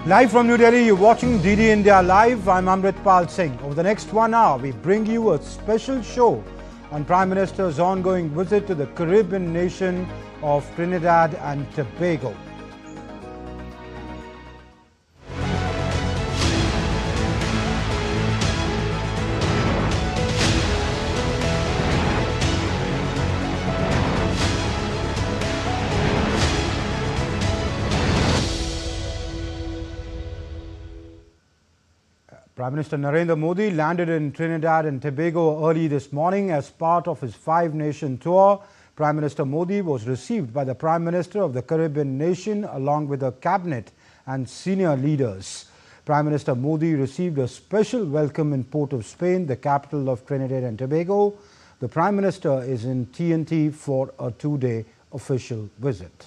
Live from New Delhi, you're watching DD India Live. I'm Amritpal Singh. Over the next 1 hour, we bring you a special show on Prime Minister's ongoing visit to the Caribbean nation of Trinidad and Tobago. Prime Minister Narendra Modi landed in Trinidad and Tobago early this morning as part of his 5-nation tour. Prime Minister Modi was received by the Prime Minister of the Caribbean nation along with the cabinet and senior leaders. Prime Minister Modi received a special welcome in Port of Spain, the capital of Trinidad and Tobago. The Prime Minister is in TNT for a 2-day official visit.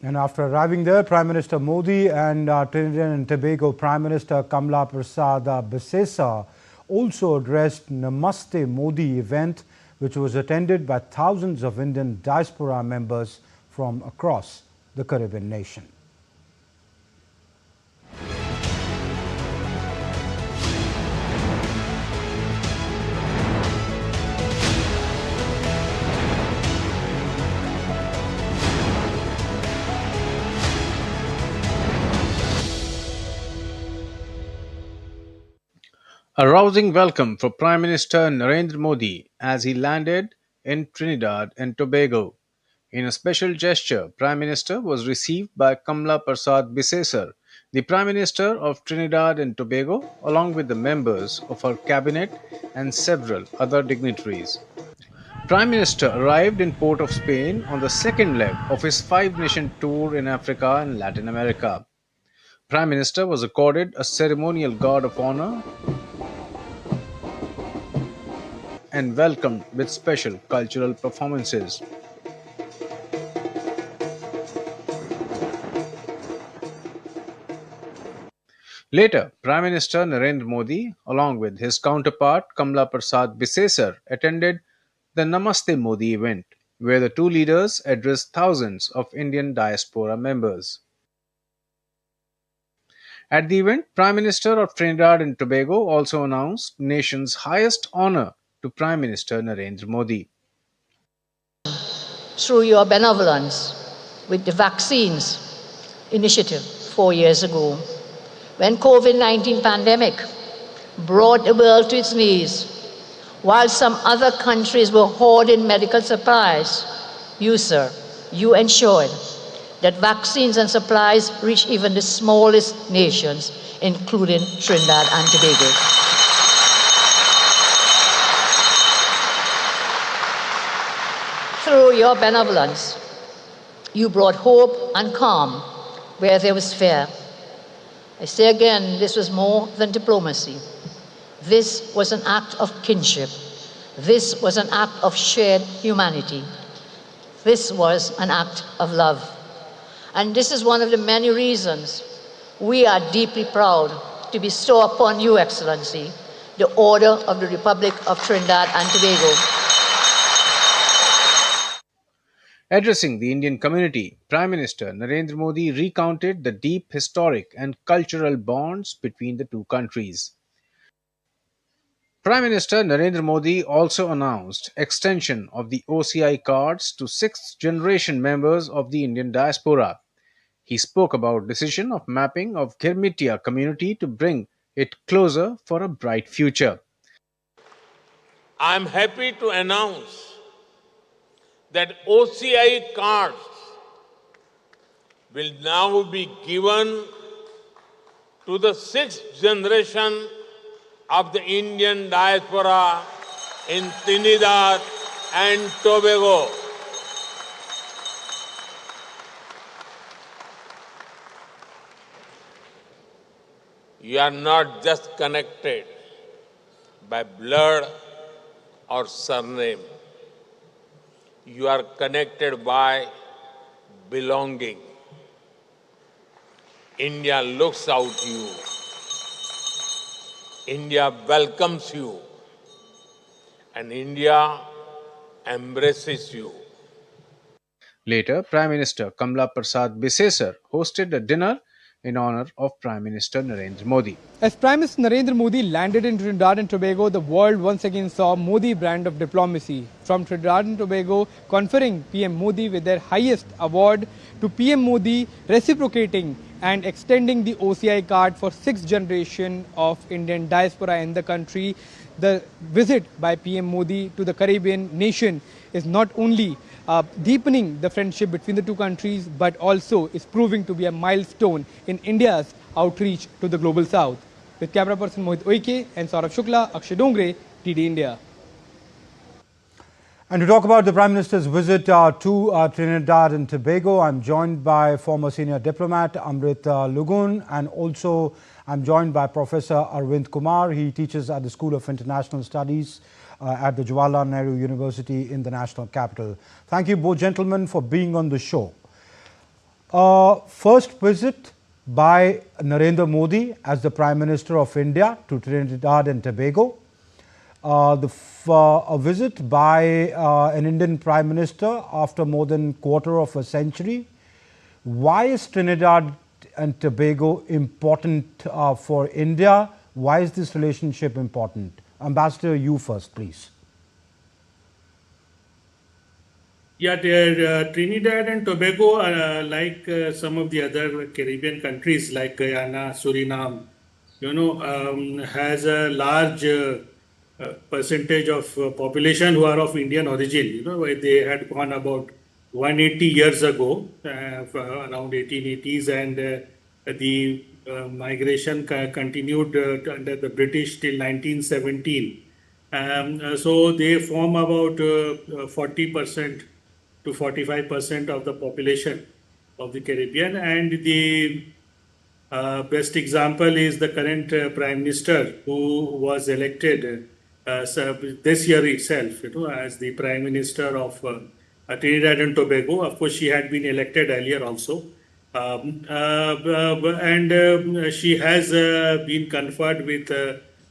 And after arriving there, Prime Minister Modi and Trinidad and Tobago Prime Minister Kamla Prasad Bharati also addressed Namaste Modi event, which was attended by thousands of Indian diaspora members from across the Caribbean nation. A rousing welcome for Prime Minister Narendra Modi as he landed in Trinidad and Tobago. In a special gesture, Prime Minister was received by Kamla Prasad Bharati, the Prime Minister of Trinidad and Tobago, along with the members of her cabinet and several other dignitaries. Prime Minister arrived in Port of Spain on the second leg of his 5-nation tour in Africa and Latin America. Prime Minister was accorded a ceremonial guard of honor and welcomed with special cultural performances. Later, Prime Minister Narendra Modi, along with his counterpart Kamla Prasad Bharati, attended the Namaste Modi event, where the two leaders addressed thousands of Indian diaspora members. At the event, Prime Minister of Trinidad and Tobago also announced nation's highest honor to Prime Minister Narendra Modi. Through your benevolence with the vaccines initiative 4 years ago, when COVID-19 pandemic brought the world to its knees, while some other countries were hoarding medical supplies, you, sir, you ensured that vaccines and supplies reach even the smallest nations, including Trinidad and Tobago. through your benevolence, you brought hope and calm where there was fear. I say again, this was more than diplomacy. This was an act of kinship. This was an act of shared humanity. This was an act of love. And this is one of the many reasons we are deeply proud to bestow upon you, Excellency, the Order of the Republic of Trinidad and Tobago. Addressing the Indian community, Prime Minister Narendra Modi recounted the deep historic and cultural bonds between the two countries. Prime Minister Narendra Modi also announced extension of the OCI cards to sixth generation members of the Indian diaspora. He spoke about decision of mapping of Girmitia community to bring it closer for a bright future. I am happy to announce that OCI cards will now be given to the sixth generation of the Indian diaspora in Trinidad and Tobago. You are not just connected by blood or surname. You are connected by belonging. India looks out to you. India welcomes you. And India embraces you. Later, Prime Minister Kamla Prasad Bisesar hosted a dinner in honor of Prime Minister Narendra Modi. As Prime Minister Narendra Modi landed in Trinidad and Tobago, the world once again saw Modi brand of diplomacy. From Trinidad and Tobago conferring PM Modi with their highest award to PM Modi reciprocating and extending the OCI card for sixth generation of Indian diaspora in the country. The visit by PM Modi to the Caribbean nation is not only deepening the friendship between the two countries, but also is proving to be a milestone in India's outreach to the global south. With camera person Mohit Oike and Saurabh Shukla, Akshay Dongre, TD India. And to talk about the Prime Minister's visit to Trinidad and Tobago, I'm joined by former senior diplomat Amrit Lugun, and also I'm joined by Professor Arvind Kumar. He teaches at the School of International Studies at the Jawaharlal Nehru University in the national capital. Thank you both gentlemen for being on the show. First visit by Narendra Modi as the Prime Minister of India to Trinidad and Tobago. A visit by an Indian Prime Minister after more than quarter of a century. Why is Trinidad and Tobago important for India? Why is this relationship important? Ambassador, you first, please. Yeah, Trinidad and Tobago, like some of the other Caribbean countries like Guyana, Suriname, has a large percentage of population who are of Indian origin. They had gone about 180 years ago, around 1880s, and the migration continued under the British till 1917. So they form about 40% to 45% of the population of the Caribbean, and the best example is the current Prime Minister who was elected this year itself, as the Prime Minister of Trinidad and Tobago. Of course, she had been elected earlier also. And she has been conferred with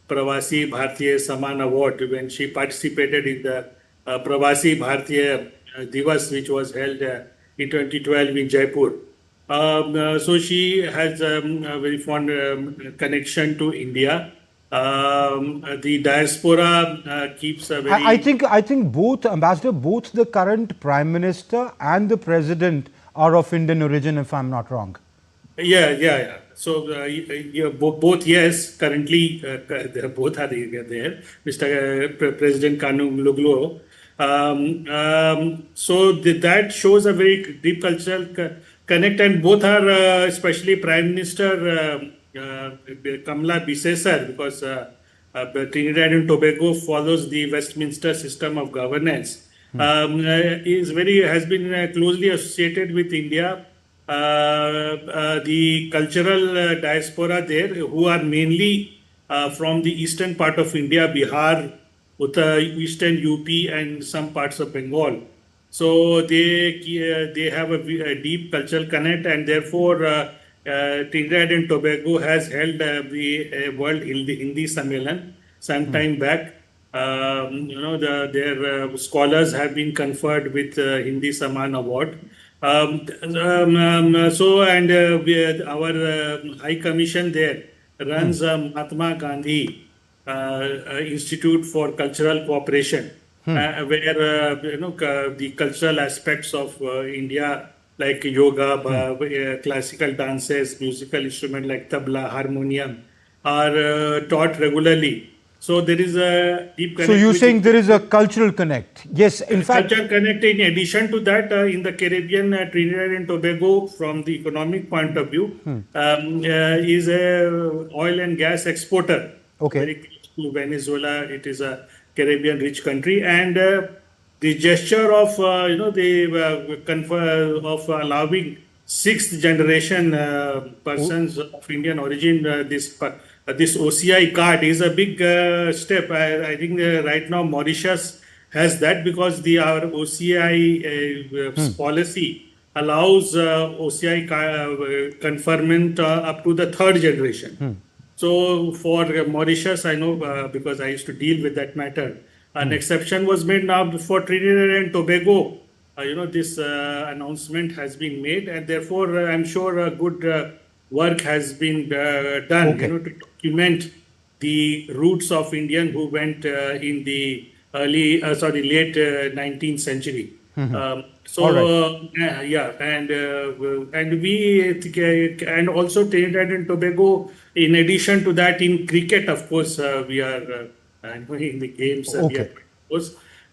Pravasi Bharatiya Saman Award when she participated in the Pravasi Bharatiya Divas, which was held in 2012 in Jaipur. So she has a very fond connection to India. The diaspora keeps a very... I think both, Ambassador, both the current Prime Minister and the President are of Indian origin, if I'm not wrong. Yeah. So both, yes, currently both are there. Mr. President Kanum Luglo. So that shows a very deep cultural connect, and both are, especially Prime Minister Kamla Bisesar, because Trinidad and Tobago follows the Westminster system of governance. has been closely associated with India. The cultural diaspora there, who are mainly from the eastern part of India, Bihar, eastern UP, and some parts of Bengal. So they have a deep cultural connect, and therefore Trinidad and Tobago has held the World Hindi Sammelan some time back. Their scholars have been conferred with Hindi Saman Award. Our High Commission there runs Mahatma Gandhi Institute for Cultural Cooperation, where the cultural aspects of India, like yoga, classical dances, musical instrument like tabla, harmonium, are taught regularly. So there is a deep connection. So you're saying there is a cultural connect? Yes, in fact. Cultural connect. In addition to that, in the Caribbean, Trinidad and Tobago, from the economic point of view, is a oil and gas exporter. Okay. Very close to Venezuela. It is a Caribbean rich country, and the gesture of of allowing sixth generation persons of Indian origin this OCI card is a big step. I think right now Mauritius has that, because our OCI policy allows OCI conferment up to the third generation. So for Mauritius, I know because I used to deal with that matter, an exception was made. Now for Trinidad and Tobago, this announcement has been made, and therefore I'm sure good work has been done, to document the roots of Indian who went in the late 19th century. And also Trinidad and Tobago. In addition to that, in cricket, of course, we are in the games.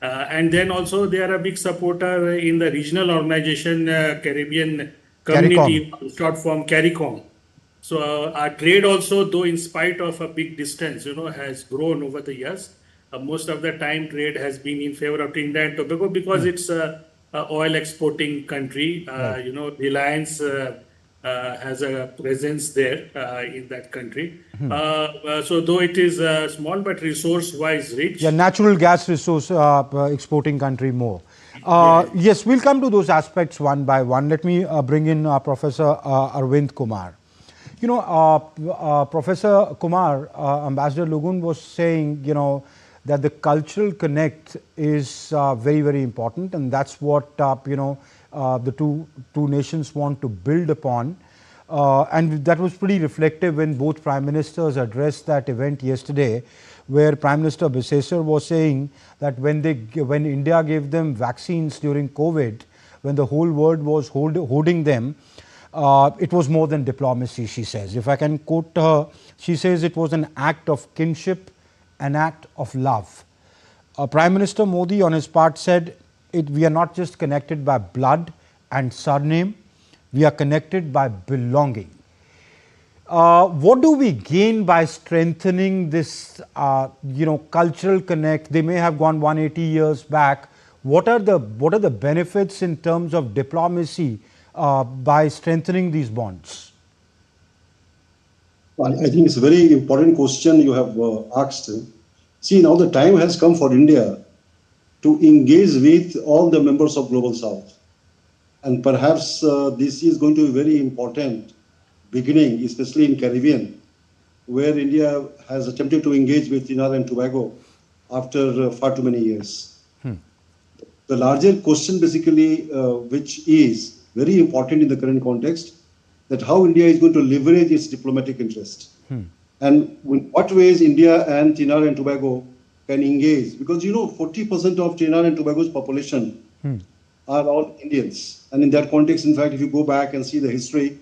And then also they are a big supporter in the regional organization Caribbean Community, short form CARICOM. So our trade also, though in spite of a big distance, has grown over the years. Most of the time trade has been in favor of Trinidad and Tobago, because it's a oil exporting country. Reliance has a presence there in that country. So though it is small, but resource-wise rich. Yeah, natural gas resource exporting country more. Yes, we'll come to those aspects one by one. Let me bring in Professor Arvind Kumar. Professor Kumar, Ambassador Lugun was saying, that the cultural connect is very, very important, and that's what the two nations want to build upon. And that was pretty reflective when both Prime Ministers addressed that event yesterday, where Prime Minister Bisesar was saying that when India gave them vaccines during COVID, when the whole world was holding them, it was more than diplomacy, she says. If I can quote her, she says it was an act of kinship, an act of love. Prime Minister Modi on his part said, we are not just connected by blood and surname, we are connected by belonging. What do we gain by strengthening this cultural connect? They may have gone 180 years back. What are the benefits in terms of diplomacy by strengthening these bonds? Well, I think it's a very important question you have asked. See, now the time has come for India to engage with all the members of Global South. And perhaps this is going to be very important beginning, especially in Caribbean, where India has attempted to engage with Trinidad and Tobago after far too many years. The larger question basically, which is very important in the current context, that how India is going to leverage its diplomatic interest. And in what ways India and Trinidad and Tobago can engage. Because 40% of Trinidad and Tobago's population are all Indians. And in that context, in fact, if you go back and see the history,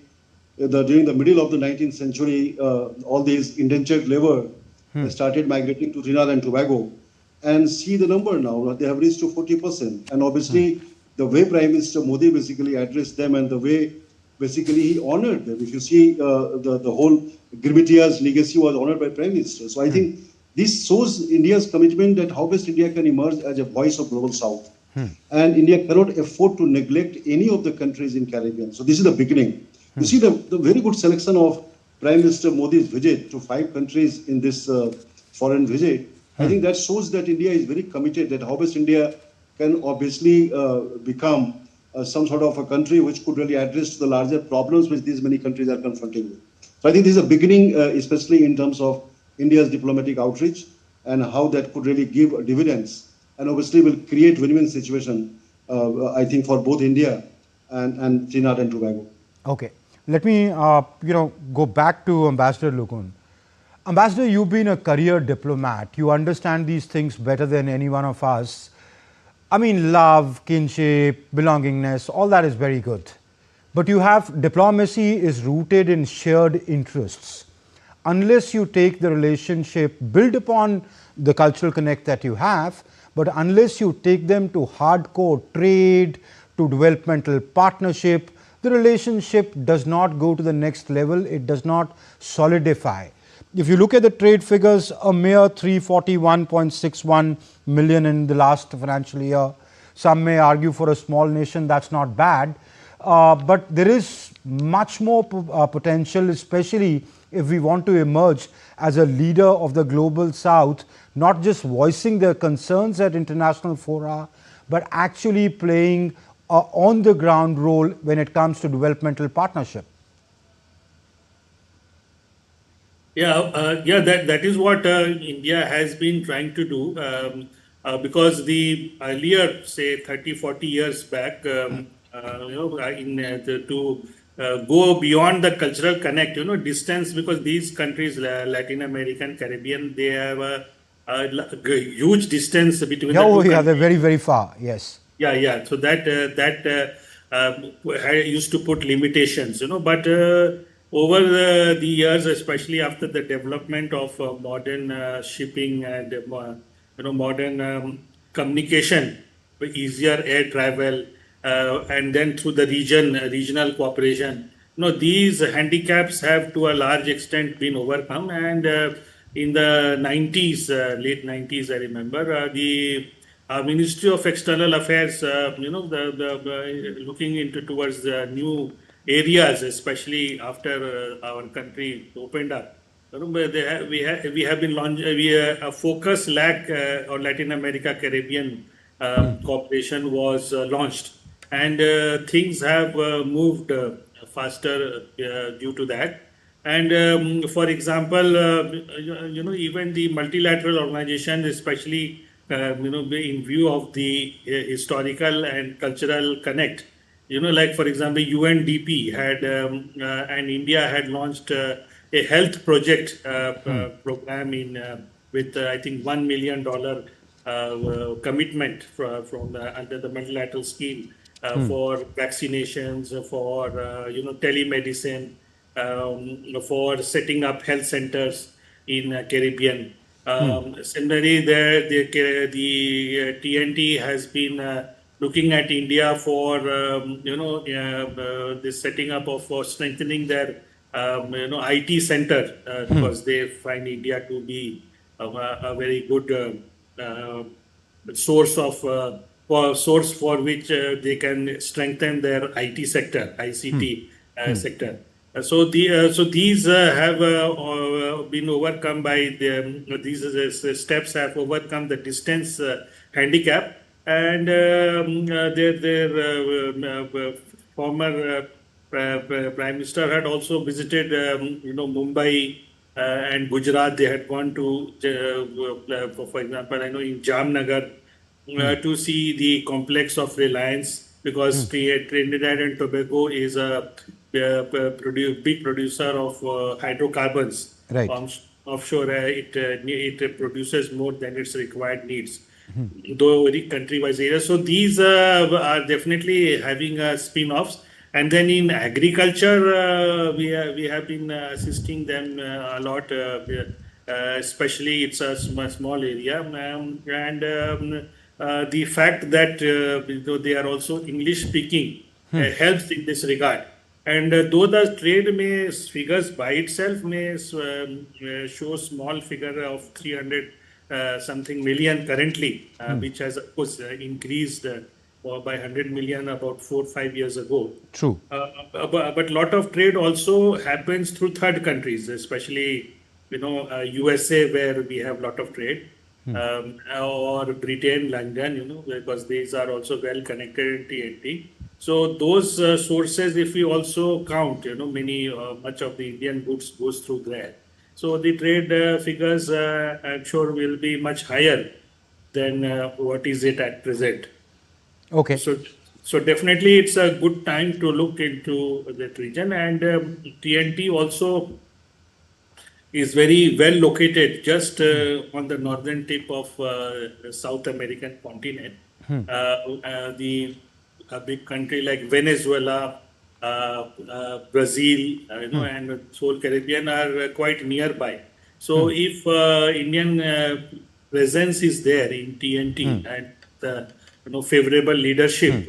during the middle of the 19th century, all these indentured labor started migrating to Trinidad and Tobago. And see the number now, they have reached to 40%. And obviously, the way Prime Minister Modi basically addressed them and the way basically he honored them. If you see the whole Grimitia's legacy was honored by Prime Minister. So I think this shows India's commitment that how best India can emerge as a voice of Global South. And India cannot afford to neglect any of the countries in Caribbean. So this is the beginning. You see the very good selection of Prime Minister Modi's visit to 5 countries in this foreign visit. I think that shows that India is very committed, that how best India can obviously become some sort of a country which could really address the larger problems which these many countries are confronting with. So I think this is a beginning, especially in terms of India's diplomatic outreach and how that could really give dividends, and obviously will create win-win situation, I think, for both India and Trinidad and Tobago. Okay. Let me, go back to Ambassador Lukun. Ambassador, you've been a career diplomat. You understand these things better than any one of us. I mean, love, kinship, belongingness, all that is very good. But you have, diplomacy is rooted in shared interests. Unless you take the relationship, build upon the cultural connect that you have, but unless you take them to hardcore trade, to developmental partnership, the relationship does not go to the next level, it does not solidify. If you look at the trade figures, a mere 341.61 million in the last financial year. Some may argue for a small nation that's not bad, but there is much more potential, especially if we want to emerge as a leader of the global south, not just voicing their concerns at international fora, but actually playing on the ground role when it comes to developmental partnership. That is what India has been trying to do, because the earlier, say 30, 40 years back, to go beyond the cultural connect, distance, because these countries, Latin American, Caribbean, they have a huge distance between the two Yeah, countries. they're very, very far, yes. So that used to put limitations, but over the years, especially after the development of modern shipping and modern communication, easier air travel, and then through the regional cooperation, these handicaps have to a large extent been overcome. And in the 90s, late 90s, I remember the Ministry of External Affairs, looking into towards the new areas, especially after our country opened up. We have been a focus LAC or Latin America Caribbean cooperation was launched, and things have moved faster due to that. And for example, even the multilateral organization, especially in view of the historical and cultural connect, like for example, UNDP had and India had launched a health project program with I think $1 million commitment from under the multilateral scheme for vaccinations, for telemedicine, for setting up health centers in Caribbean. Similarly, the TNT has been looking at India for the setting up of for strengthening their IT center, because they find India to be a very good source for which they can strengthen their IT sector, ICT sector. So these have been overcome by these steps have overcome the distance handicap, and their former Prime Minister had also visited Mumbai and Gujarat. They had gone to for example, I know in Jamnagar to see the complex of Reliance, because Trinidad and Tobago is a big producer of hydrocarbons. Right. Offshore. It produces more than its required needs, though very country-wise area. So these are definitely having spin-offs. And then in agriculture, we have been assisting them a lot, especially it's a small area, and the fact that they are also English speaking helps in this regard. And though the trade figures by itself may show small figure of 300 something million currently, which has of course increased by 100 million about 4-5 years ago. True. But lot of trade also happens through third countries, especially USA, where we have lot of trade, or Britain, London, because these are also well connected in TNT. So those sources, if we also count, much of the Indian goods goes through there. So the trade figures, I'm sure, will be much higher than what is it at present. Okay. So definitely it's a good time to look into that region, and TNT also is very well located just on the northern tip of the South American continent. The a big country like Venezuela, Brazil, and whole Caribbean are quite nearby. So if Indian presence is there in TNT and favorable leadership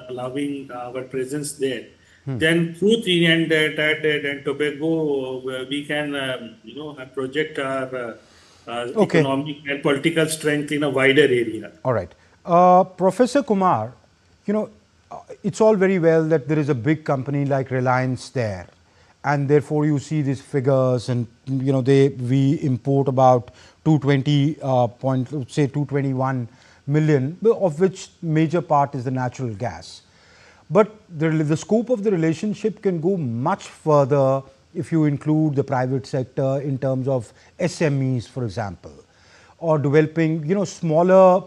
allowing our presence there, then through Trinidad and Tobago we can project our economic and political strength in a wider area. All right. Professor Kumar, it's all very well that there is a big company like Reliance there, and therefore you see these figures, and we import about 221 million, of which major part is the natural gas. But the scope of the relationship can go much further if you include the private sector in terms of SMEs, for example, or developing smaller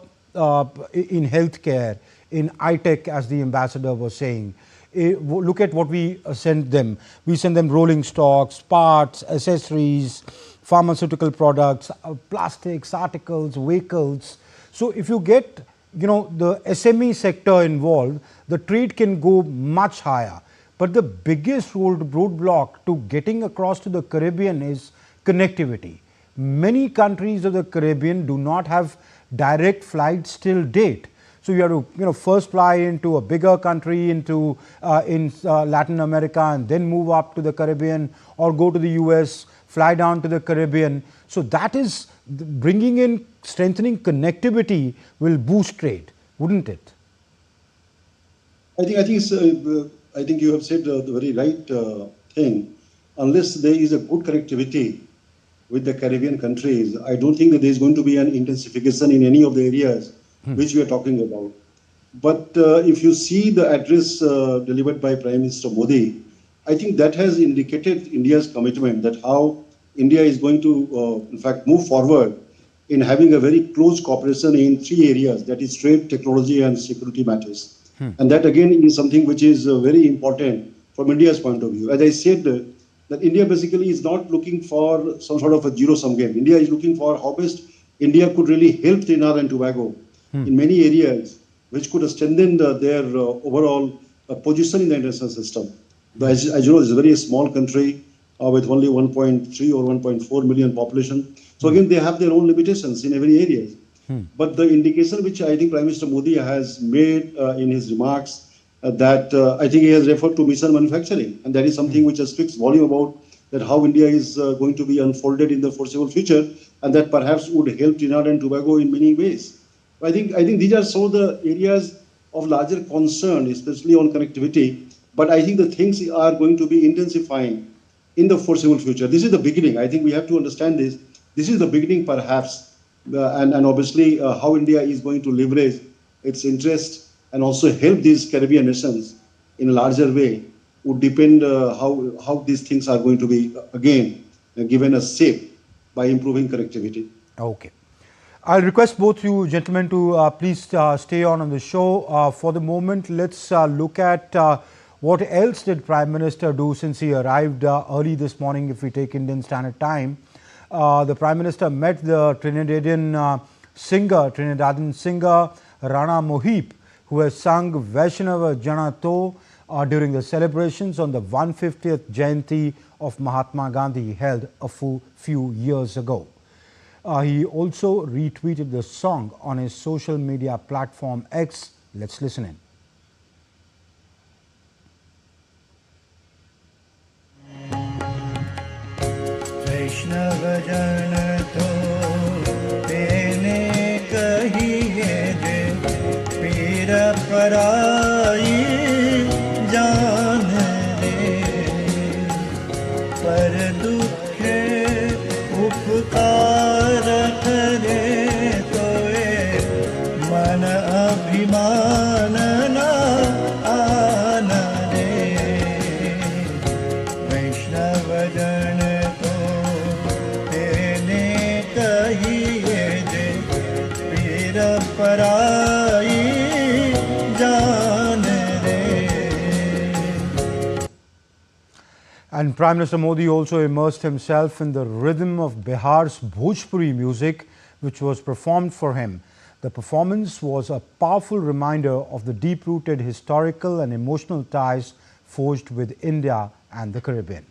in healthcare, in high-tech, as the ambassador was saying. Look at what we send them. We send them rolling stocks, parts, accessories, pharmaceutical products, plastics, articles, vehicles. So if you get the SME sector involved, the trade can go much higher. But the biggest roadblock to getting across to the Caribbean is connectivity. Many countries of the Caribbean do not have direct flights till date. So you have to first fly into a bigger country, into in Latin America, and then move up to the Caribbean, or go to the US, fly down to the Caribbean. So that is bringing in, strengthening connectivity will boost trade, wouldn't it? I think you have said the very right thing. Unless there is a good connectivity with the Caribbean countries, I don't think that there is going to be an intensification in any of the areas which we are talking about. But if you see the address delivered by Prime Minister Modi, I think that has indicated India's commitment, that how India is going to, in fact, move forward in having a very close cooperation in 3 areas, that is trade, technology, and security matters. And that again is something which is very important from India's point of view. As I said, that India basically is not looking for some sort of a zero-sum game. India is looking for how best India could really help Trinidad and Tobago in many areas, which could strengthen their overall position in the international system. As you know, it's a very small country with only 1.3 or 1.4 million population. So again, they have their own limitations in every area. But the indication which I think Prime Minister Modi has made in his remarks, that I think he has referred to mission manufacturing, and that is something which speaks volume about that how India is going to be unfolded in the foreseeable future, and that perhaps would help Trinidad and Tobago in many ways. I think these are some of the areas of larger concern, especially on connectivity. But I think the things are going to be intensifying in the foreseeable future. This is the beginning. I think we have to understand this. This is the beginning, perhaps, and obviously how India is going to leverage its interest and also help these Caribbean nations in a larger way would depend how these things are going to be, again, given a shape by improving connectivity. Okay. I'll request both you gentlemen to please stay on the show. For the moment, let's look at what else did Prime Minister do since he arrived early this morning, if we take Indian Standard Time. The Prime Minister met the Trinidadian singer Rana Mohip, who has sung Vaishnava Jana To during the celebrations on the 150th Jayanti of Mahatma Gandhi held a few years ago. He also retweeted the song on his social media platform X. Let's listen in. Vaishnava Jana To And Prime Minister Modi also immersed himself in the rhythm of Bihar's Bhojpuri music, which was performed for him. The performance was a powerful reminder of the deep-rooted historical and emotional ties forged with India and the Caribbean.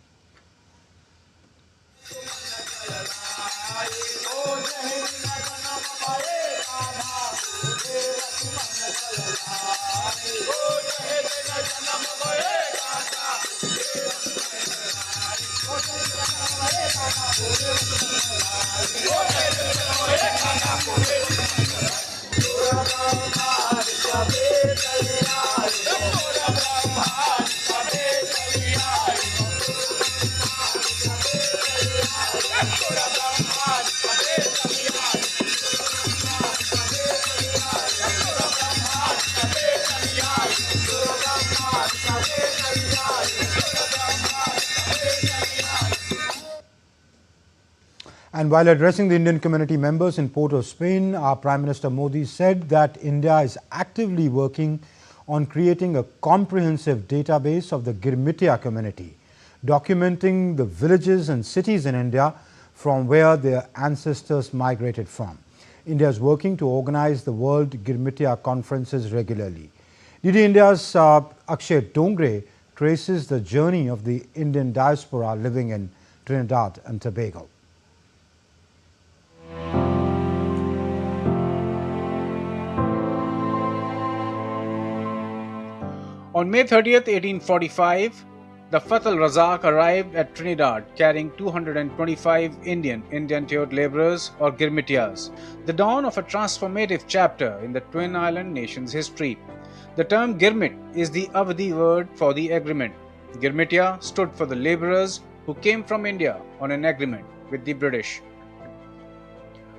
And while addressing the Indian community members in Port of Spain, our Prime Minister Modi said that India is actively working on creating a comprehensive database of the Girmitia community, documenting the villages and cities in India from where their ancestors migrated from. India is working to organize the World Girmitia conferences regularly. DD India's Akshay Dongre traces the journey of the Indian diaspora living in Trinidad and Tobago. On May 30th, 1845, the Fath al-Razak arrived at Trinidad carrying 225 Indian indentured laborers or Girmitias, the dawn of a transformative chapter in the twin island nation's history. The term Girmit is the Avadi word for the agreement. Girmitia stood for the laborers who came from India on an agreement with the British.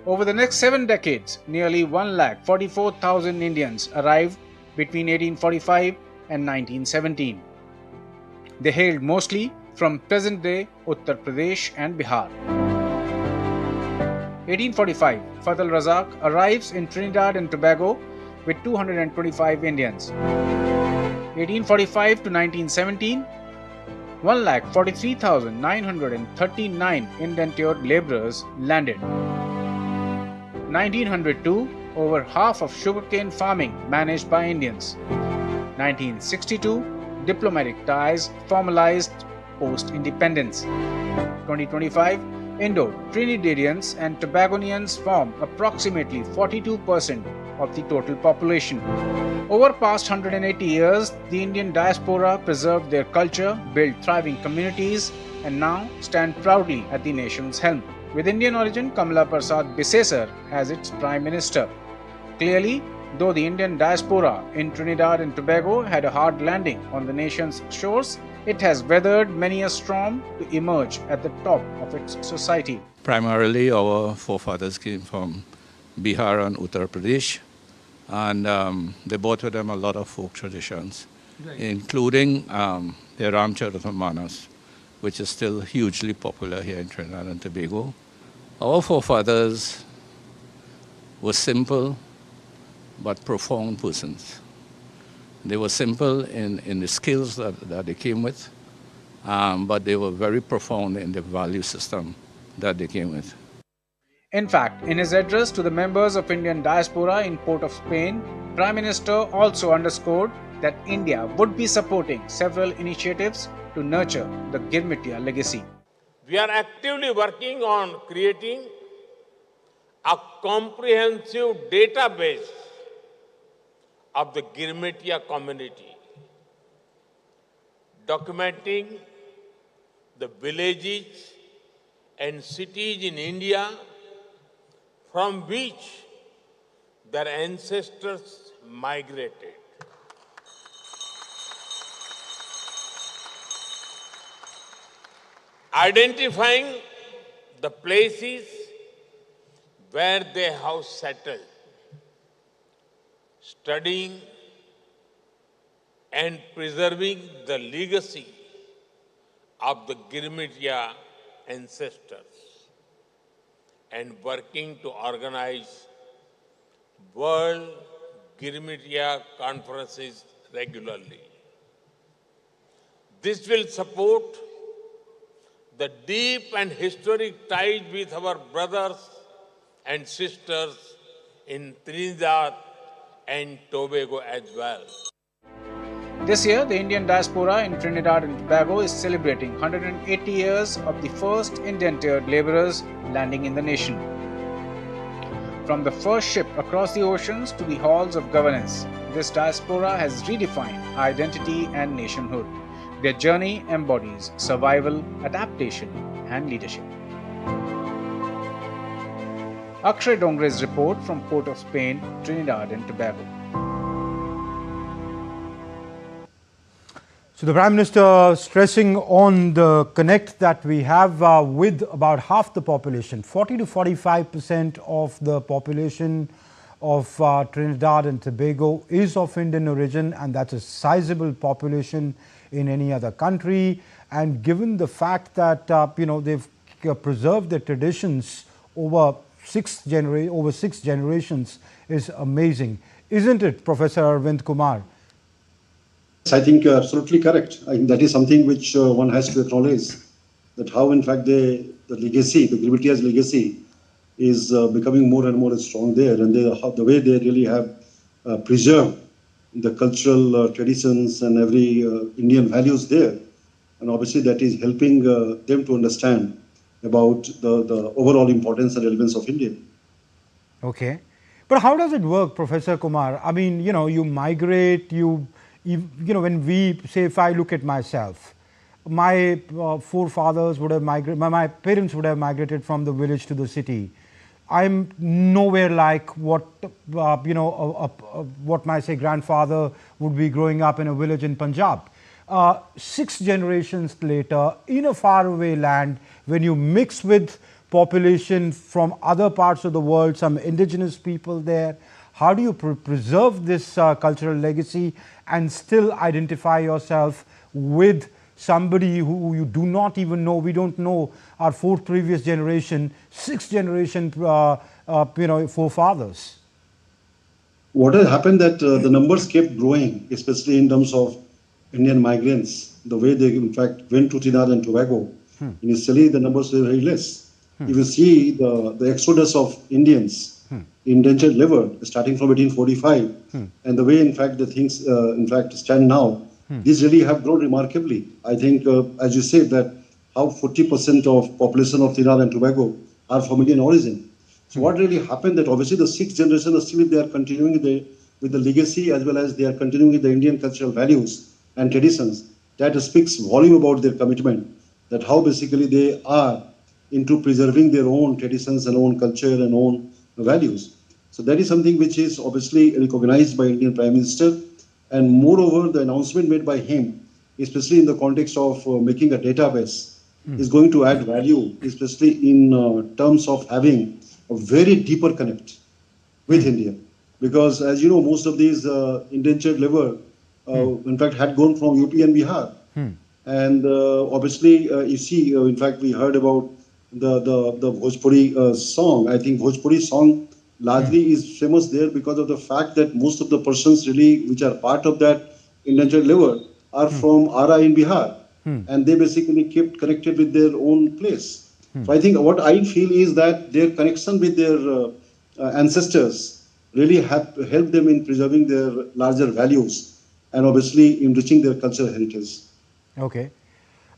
Over the next 7 decades, nearly 1,44,000 Indians arrived between 1845 and 1917. They hailed mostly from present-day Uttar Pradesh and Bihar. 1845, Fath al-Razak arrives in Trinidad and Tobago with 225 Indians. 1845 to 1917, 1,43,939 indentured laborers landed. 1902, over half of sugarcane farming managed by Indians. 1962, diplomatic ties formalized post-independence. 2025, Indo-Trinidadians and Tobagonians form approximately 42% of the total population. Over past 180 years, the Indian diaspora preserved their culture, built thriving communities, and now stand proudly at the nation's helm, with Indian origin Kamla Prasad Bisesar as its Prime Minister. Clearly, though the Indian diaspora in Trinidad and Tobago had a hard landing on the nation's shores, it has weathered many a storm to emerge at the top of its society. Primarily, our forefathers came from Bihar and Uttar Pradesh, and they brought with them a lot of folk traditions, including their Ramcharitamanas, which is still hugely popular here in Trinidad and Tobago. Our forefathers were simple but profound persons. They were simple in the skills that they came with, but they were very profound in the value system that they came with. In fact, in his address to the members of Indian diaspora in Port of Spain, Prime Minister also underscored that India would be supporting several initiatives to nurture the Girmitia legacy. We are actively working on creating a comprehensive database of the Girmitia community, documenting the villages and cities in India from which their ancestors migrated. Identifying the places where they have settled, studying and preserving the legacy of the Girmitia ancestors, and working to organize World Girmitia conferences regularly. This will support the deep and historic ties with our brothers and sisters in Trinidad and Tobago as well. This year, the Indian diaspora in Trinidad and Tobago is celebrating 180 years of the first indentured laborers landing in the nation. From the first ship across the oceans to the halls of governance, this diaspora has redefined identity and nationhood. Their journey embodies survival, adaptation, and leadership. Akshay Dongre's report from Port of Spain, Trinidad and Tobago. So the Prime Minister stressing on the connect that we have with about half the population, 40 to 45% of the population of Trinidad and Tobago is of Indian origin, and that's a sizable population in any other country. And given the fact that they've preserved their traditions over six generations is amazing, isn't it, Professor Arvind Kumar? I think you're absolutely correct. I think that is something which one has to acknowledge, that how in fact the legacy, the Grimitia's legacy is becoming more and more strong there, and the way they really have preserved the cultural traditions and every Indian values there. And obviously that is helping them to understand about the overall importance and relevance of India. Okay. But how does it work, Professor Kumar? I mean, you migrate, when we say, if I look at myself, my forefathers would have migrated, my parents would have migrated from the village to the city. I'm nowhere like what my grandfather would be growing up in a village in Punjab. 6 generations later, in a faraway land, when you mix with population from other parts of the world, some indigenous people there, how do you preserve this cultural legacy and still identify yourself with somebody who you do not even know? We don't know our 4th previous generation, 6th generation, forefathers. What has happened that the numbers kept growing, especially in terms of Indian migrants, the way they in fact went to Trinidad and Tobago. Initially, the numbers were very less. If you see the exodus of Indians, indentured labor, starting from 1845, and the way in fact the things stand now, these really have grown remarkably. I think, as you said, that how 40% of population of Trinidad and Tobago are from Indian origin. So what really happened that obviously the 6th generation is still they are continuing with the legacy as well as they are continuing with the Indian cultural values and traditions. That speaks volume about their commitment, that how basically they are into preserving their own traditions and own culture and own values. So that is something which is obviously recognized by Indian Prime Minister, and moreover the announcement made by him, especially in the context of making a database, is going to add value, especially in terms of having a very deeper connect with India. Because as you know, most of these indentured labor in fact had gone from UP and Bihar. And obviously you see, in fact we heard about the Bhojpuri song. I think Bhojpuri song largely is famous there because of the fact that most of the persons really which are part of that indentured labor are from Ara in Bihar, and they basically kept connected with their own place. So I think what I feel is that their connection with their ancestors really helped them in preserving their larger values and obviously enriching their cultural heritage. Okay.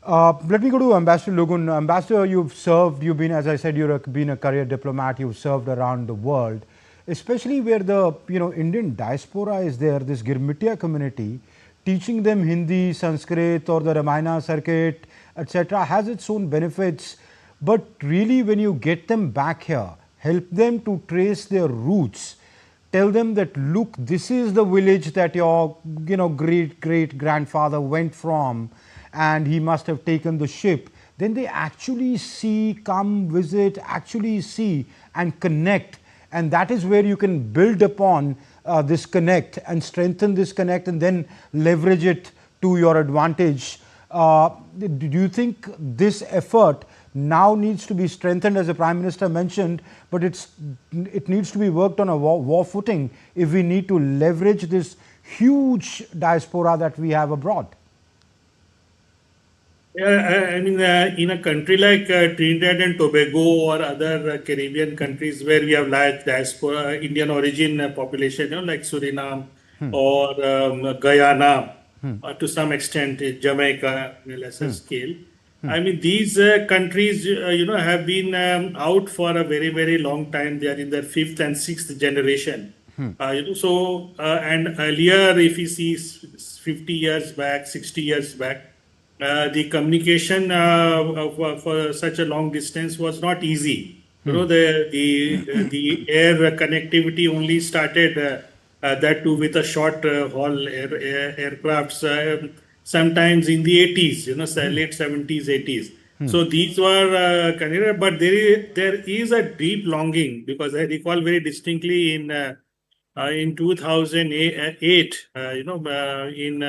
Let me go to Ambassador Lugun. Ambassador, you've been, as I said, been a career diplomat, you've served around the world, especially where the Indian diaspora is there, this Girmitia community, teaching them Hindi, Sanskrit or the Ramayana circuit, etc. has its own benefits. But really when you get them back here, help them to trace their roots, tell them that, look, this is the village that your great grandfather went from, and he must have taken the ship. Then they actually see, come visit, actually see and connect. And that is where you can build upon this connect and strengthen this connect and then leverage it to your advantage. Do you think this effort now needs to be strengthened, as the Prime Minister mentioned, but it needs to be worked on a war footing if we need to leverage this huge diaspora that we have abroad? Yeah, I mean, in a country like Trinidad and Tobago or other Caribbean countries where we have large diaspora, Indian origin population, like Suriname or Guyana, to some extent Jamaica, on a lesser scale. I mean, these countries, have been out for a very, very long time. They are in their fifth and sixth generation. And earlier, if you see 50 years back, 60 years back, the communication for such a long distance was not easy. The air connectivity only started that too with a short haul aircrafts sometimes in the 80s, late 70s, 80s. So these were connected, but there is a deep longing because I recall very distinctly in 2008, in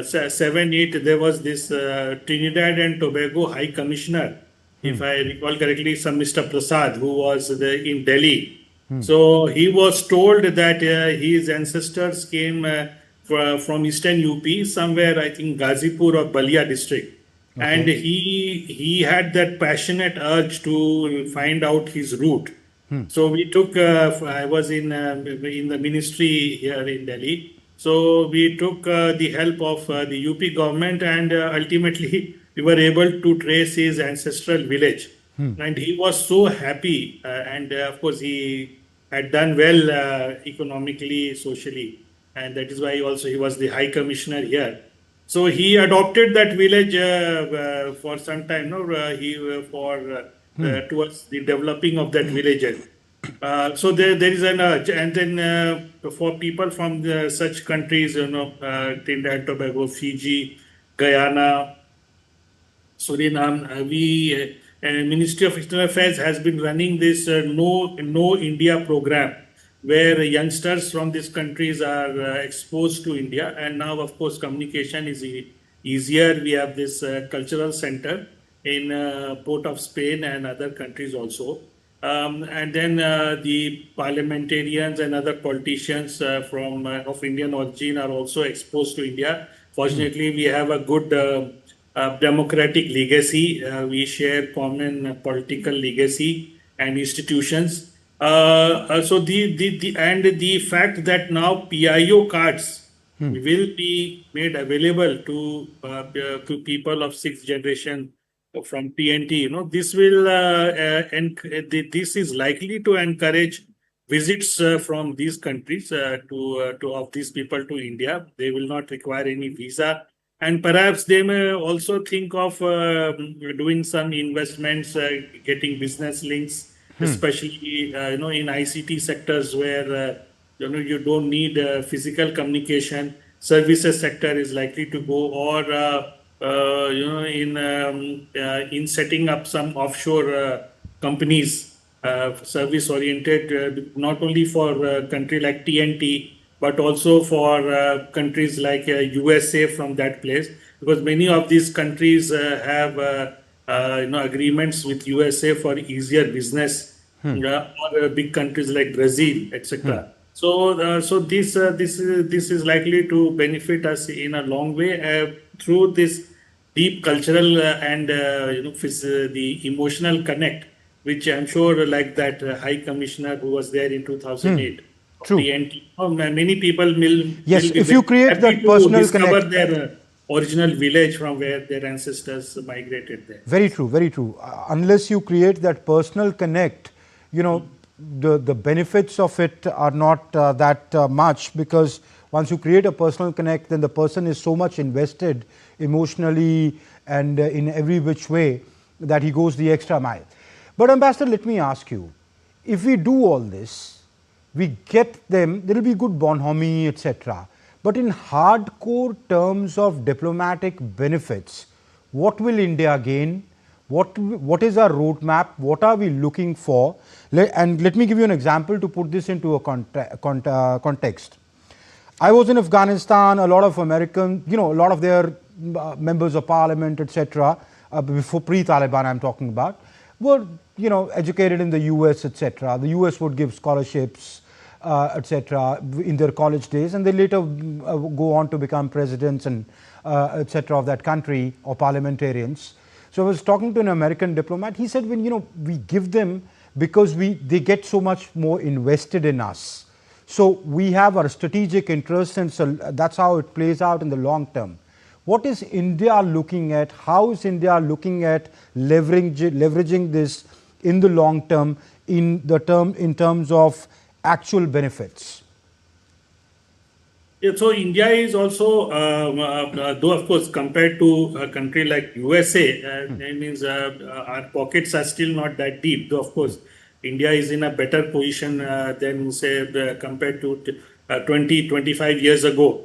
7, 8, there was this Trinidad and Tobago High Commissioner, if I recall correctly, some Mr. Prasad, who was in Delhi. So he was told that his ancestors came from Eastern UP, somewhere I think Ghazipur or Balia district. Okay. And he had that passionate urge to find out his root. So we took, I was in the ministry here in Delhi. So we took the help of the UP government and ultimately we were able to trace his ancestral village. And he was so happy and of course he had done well economically, socially. And that is why he was the High Commissioner here. So he adopted that village for some time, towards the developing of that village. So there is an urge, and then for people from such countries, Trinidad, Tobago, Fiji, Guyana, Suriname, we Ministry of External Affairs has been running this No India program, where youngsters from these countries are exposed to India, and now of course communication is easier. We have this cultural center in Port of Spain and other countries also. And then the parliamentarians and other politicians of Indian origin are also exposed to India. Fortunately, we have a good democratic legacy. We share common political legacy and institutions. So the fact that now PIO cards will be made available to people of sixth generation from TNT, this will this is likely to encourage visits from these countries of these people to India. They will not require any visa, and perhaps they may also think of doing some investments, getting business links, especially in ICT sectors where you don't need physical communication. Services sector is likely to go, or in setting up some offshore companies, service oriented, not only for a country like TNT, but also for countries like USA from that place, because many of these countries have agreements with USA for easier business, or big countries like Brazil, etc. So this is likely to benefit us in a long way through this deep cultural and the emotional connect, which I'm sure, like that High Commissioner who was there in 2008. True. Many people will if you create that personal discover connect, their original village from where their ancestors migrated there. Very true, very true. Unless you create that personal connect, the benefits of it are not that much, because once you create a personal connect, then the person is so much invested emotionally and in every which way that he goes the extra mile. But Ambassador, let me ask you, if we do all this, we get them, there will be good bonhomie, etc. But in hardcore terms of diplomatic benefits, what will India gain? What is our roadmap? What are we looking for? And let me give you an example to put this into a context. I was in Afghanistan. A lot of American, a lot of their members of parliament, etc., before pre-Taliban I'm talking about, were educated in the US, etc. The US would give scholarships. etc., in their college days, and they later go on to become presidents and etc. of that country or parliamentarians. So I was talking to an American diplomat. He said, when we give them because they get so much more invested in us. So we have our strategic interests, and so that's how it plays out in the long term. What is India looking at? How is India looking at leveraging this in the long term, in terms of actual benefits? Yeah, so India is also, though of course compared to a country like USA, that means our pockets are still not that deep. Though of course India is in a better position than say compared to 25 years ago.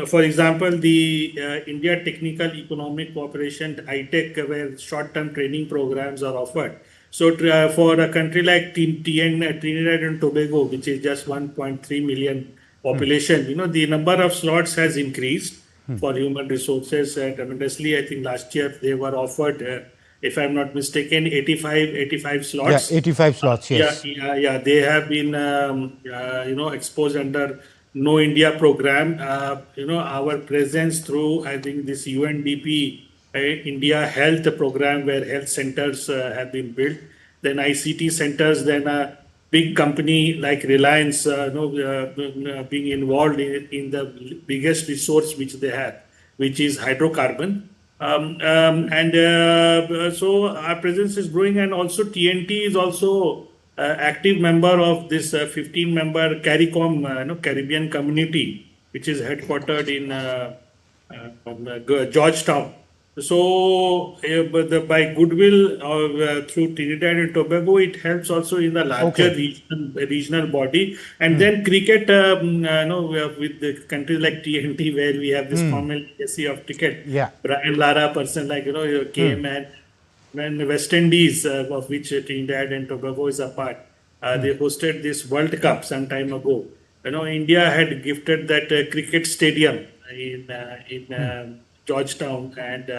For example, the India Technical Economic Cooperation (ITEC), where short-term training programs are offered. So for a country like Trinidad and Tobago, which is just 1.3 million population, the number of slots has increased for human resources tremendously. I think last year they were offered, if I'm not mistaken, 85 slots. Yeah, 85 slots, yes. Yeah. They have been, exposed under No India program. Our presence through, I think, this UNDP, India Health program, where health centers have been built. Then ICT centers, then a big company like Reliance, being involved in the biggest resource which they have, which is hydrocarbon. So our presence is growing, and also TNT is also active member of this 15-member CARICOM, Caribbean community, which is headquartered in Georgetown. So, by goodwill through Trinidad and Tobago, it helps also in the larger regional body. And then cricket, with the countries like TNT, where we have this common legacy of cricket. Yeah. Brian Lara, person like, came and when West Indies, of which Trinidad and Tobago is a part, they hosted this World Cup some time ago. India had gifted that cricket stadium in Georgetown, and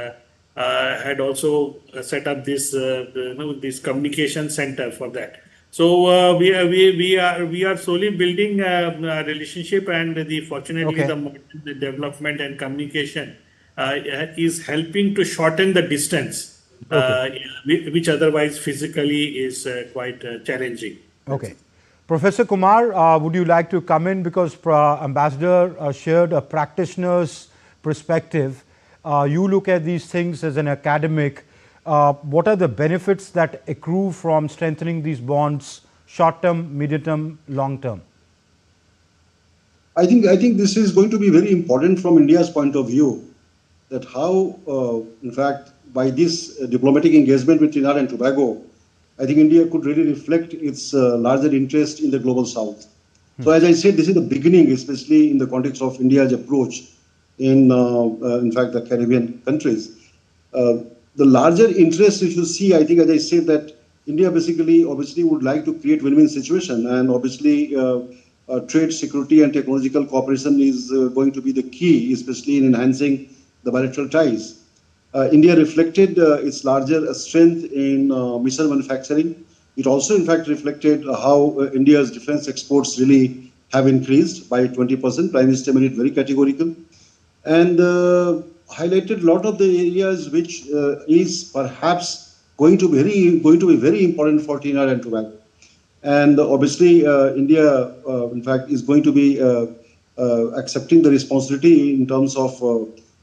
had also set up this this communication center for that. So we are slowly building a relationship, and fortunately the development and communication is helping to shorten the distance, which otherwise physically is quite challenging. Okay. Professor Kumar, would you like to come in, because Ambassador shared a practitioner's perspective. You look at these things as an academic. What are the benefits that accrue from strengthening these bonds, short term, medium term, long term? I think this is going to be very important from India's point of view, that how, in fact, by this diplomatic engagement with Trinidad and Tobago, I think India could really reflect its larger interest in the global south. So as I said, this is the beginning, especially in the context of India's approach in fact, the Caribbean countries. The larger interest, if you see, I think, as I said, that India obviously would like to create win-win situation, and obviously trade, security, and technological cooperation is going to be the key, especially in enhancing the bilateral ties. India reflected its larger strength in missile manufacturing. It also, in fact, reflected how India's defense exports really have increased by 20%. Prime Minister made it very categorical, and highlighted a lot of the areas which is perhaps going to be very important for Trinidad and Tobago. And obviously, India, in fact, is going to be accepting the responsibility in terms of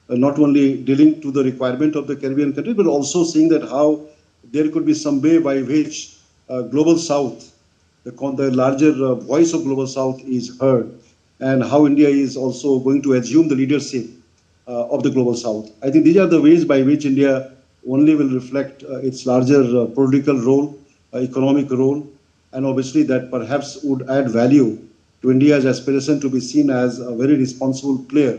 not only dealing to the requirement of the Caribbean countries, but also seeing that how there could be some way by which Global South, the larger voice of Global South is heard, and how India is also going to assume the leadership of the Global South. I think these are the ways by which India only will reflect its larger political role, economic role, and obviously that perhaps would add value to India's aspiration to be seen as a very responsible player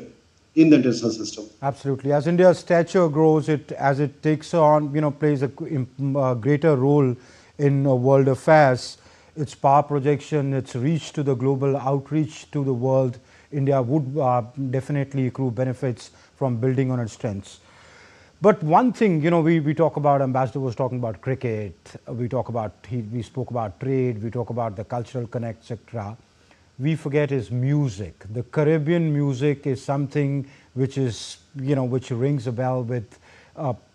in the international system. Absolutely. As India's stature grows, as it takes on, plays a greater role in world affairs, its power projection, its reach to the global, outreach to the world, India would definitely accrue benefits from building on its strengths. But one thing, we talk about, Ambassador was talking about cricket, we spoke about trade, we talk about the cultural connect, etc. we forget is music. The Caribbean music is something which is, which rings a bell with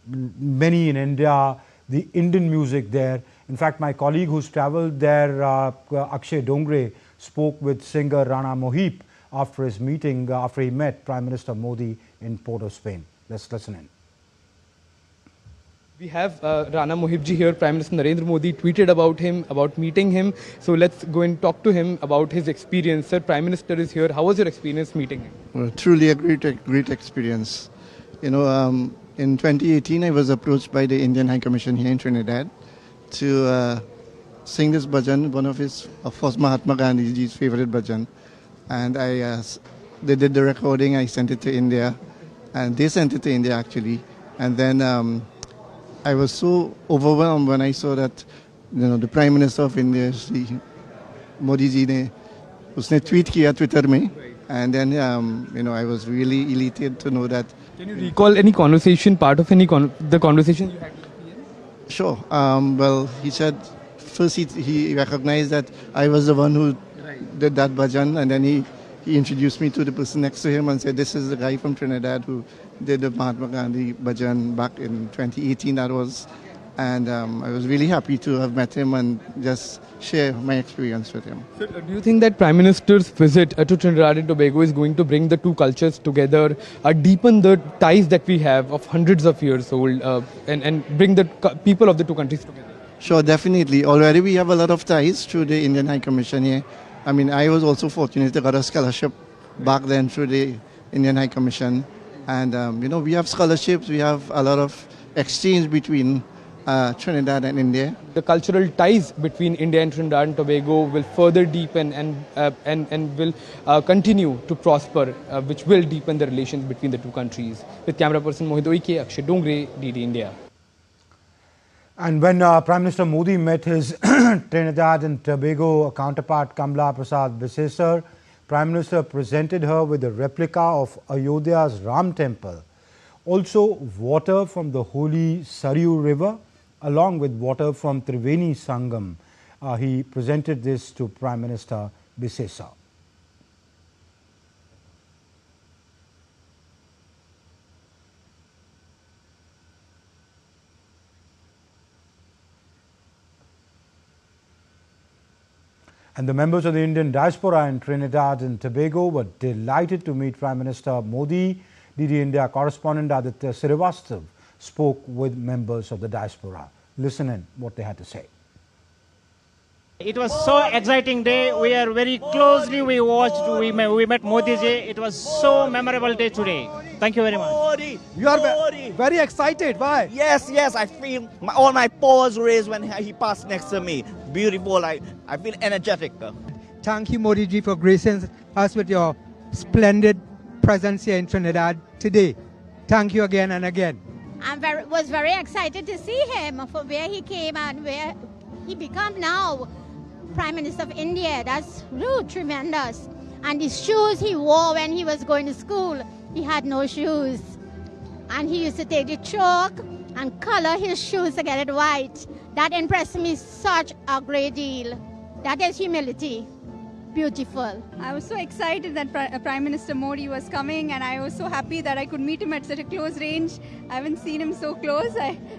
many in India, the Indian music there. In fact, my colleague who's traveled there, Akshay Dongre, spoke with singer Rana Mohib after his meeting, after he met Prime Minister Modi in Port of Spain. Let's listen in. We have Rana Mohibji here. Prime Minister Narendra Modi tweeted about him, about meeting him. So let's go and talk to him about his experience. Sir, Prime Minister is here. How was your experience meeting him? Well, truly a great experience. In 2018, I was approached by the Indian High Commission here in Trinidad to sing this bhajan, one of course, Mahatma Gandhi's favorite bhajan. And they did the recording. I sent it to India, and they sent it to India actually. And then I was so overwhelmed when I saw that, the Prime Minister of India, Modi ji ne usne tweet kiya Twitter mein, and then I was really elated to know that. Can you recall any conversation, part of the conversation you had with the PM? Sure. Well, he said first he recognized that I was the one who did that bhajan, and then he introduced me to the person next to him and said, this is the guy from Trinidad who did the Mahatma Gandhi bhajan back in 2018, that was. And I was really happy to have met him and just share my experience with him. Sir, do you think that Prime Minister's visit to Trinidad and Tobago is going to bring the two cultures together, deepen the ties that we have of hundreds of years old, and bring the people of the two countries together? Sure, definitely. Already we have a lot of ties through the Indian High Commission here. I mean, I was also fortunate to get a scholarship back then through the Indian High Commission. And, we have scholarships, we have a lot of exchange between Trinidad and India. The cultural ties between India and Trinidad and Tobago will further deepen and will continue to prosper, which will deepen the relations between the two countries. With camera person Mohit Oike, Akshay Dongre, DD India. And when Prime Minister Modi met his Trinidad and Tobago counterpart Kamla Prasad Bharati, Prime Minister presented her with a replica of Ayodhya's Ram Temple, also water from the holy Saryu River, along with water from Triveni Sangam. He presented this to Prime Minister Bharati. And the members of the Indian diaspora in Trinidad and Tobago were delighted to meet Prime Minister Modi. DD India correspondent Aditya Srivastav spoke with members of the diaspora. Listen in what they had to say. It was so exciting day. We are very closely, we met Modi ji. It was so memorable day today. Thank you very much. Modi, you are very excited. Why? Yes, I feel all my pores raised when he passed next to me. Beautiful. I feel energetic. Thank you, Modi ji, for gracing us with your splendid presence here in Trinidad today. Thank you again and again. I was very excited to see him for where he came and where he become now. Prime Minister of India. That's really tremendous. And the shoes he wore when he was going to school, he had no shoes. And he used to take the chalk and color his shoes to get it white. That impressed me such a great deal. That is humility. Beautiful. I was so excited that Prime Minister Modi was coming, and I was so happy that I could meet him at such a close range. I haven't seen him so close.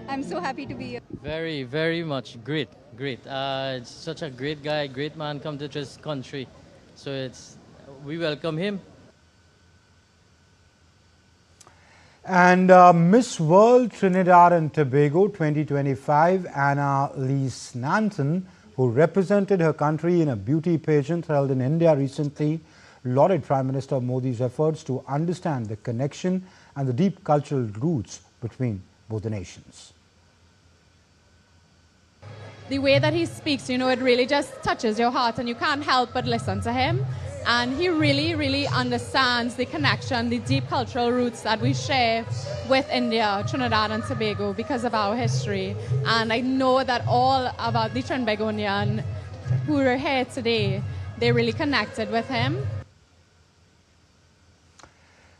I'm so happy to be here. Very, very much. Great. It's such a great guy, great man come to this country. So we welcome him. And Miss World Trinidad and Tobago 2025, Anna Lee Nanton, who represented her country in a beauty pageant held in India recently, lauded Prime Minister Modi's efforts to understand the connection and the deep cultural roots between both the nations. The way that he speaks, it really just touches your heart and you can't help but listen to him. And he really, really understands the connection, the deep cultural roots that we share with India, Trinidad and Tobago because of our history. And I know that all about the Trinbagonian who are here today, they really connected with him.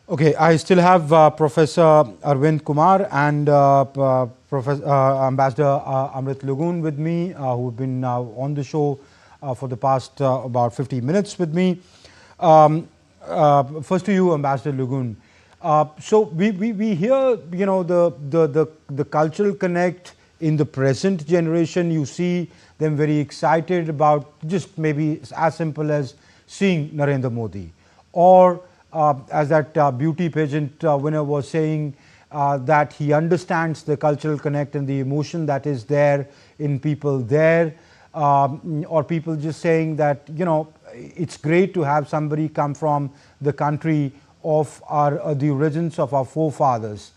Okay, I still have Professor Arvind Kumar and Ambassador Amrit Lugun with me, who have been on the show for the past about 50 minutes with me. First to you, Ambassador Lugun. So we hear, you know, the cultural connect in the present generation. You see them very excited about just maybe as simple as seeing Narendra Modi, or as that beauty pageant winner was saying, that he understands the cultural connect and the emotion that is there in people there, or people just saying that, you know, it's great to have somebody come from the country of our the origins of our forefathers.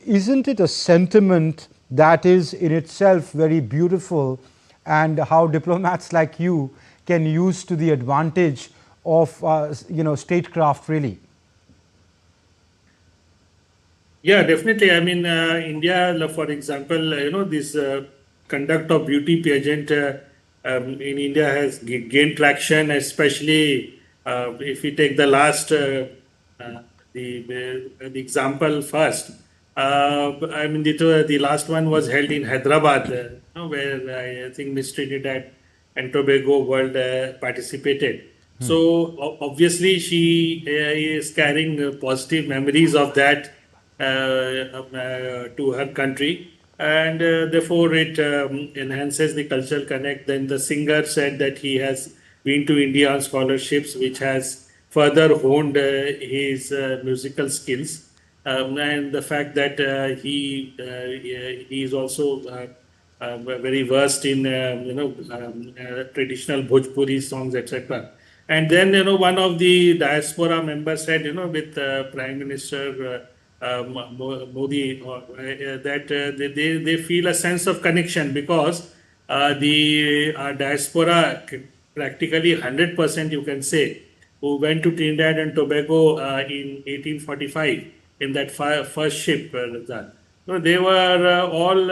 Isn't it a sentiment that is in itself very beautiful, and how diplomats like you can use to the advantage of you know, statecraft really? Yeah, definitely. I mean, India, for example, this conduct of beauty pageant in India has gained traction, especially if we take the last, uh, the example first. I mean, the last one was held in Hyderabad, where I think Miss Trinidad and Tobago World participated. So obviously, she is carrying positive memories of that to her country, and therefore it enhances the cultural connect. Then the singer said that he has been to India on scholarships, which has further honed his musical skills, and the fact that he is also very versed in traditional Bhojpuri songs, etc. And then, one of the diaspora members said, with Prime Minister Modi, that they feel a sense of connection, because the diaspora, practically 100%, you can say, who went to Trinidad and Tobago in 1845 in that first ship, Razan. No, they were all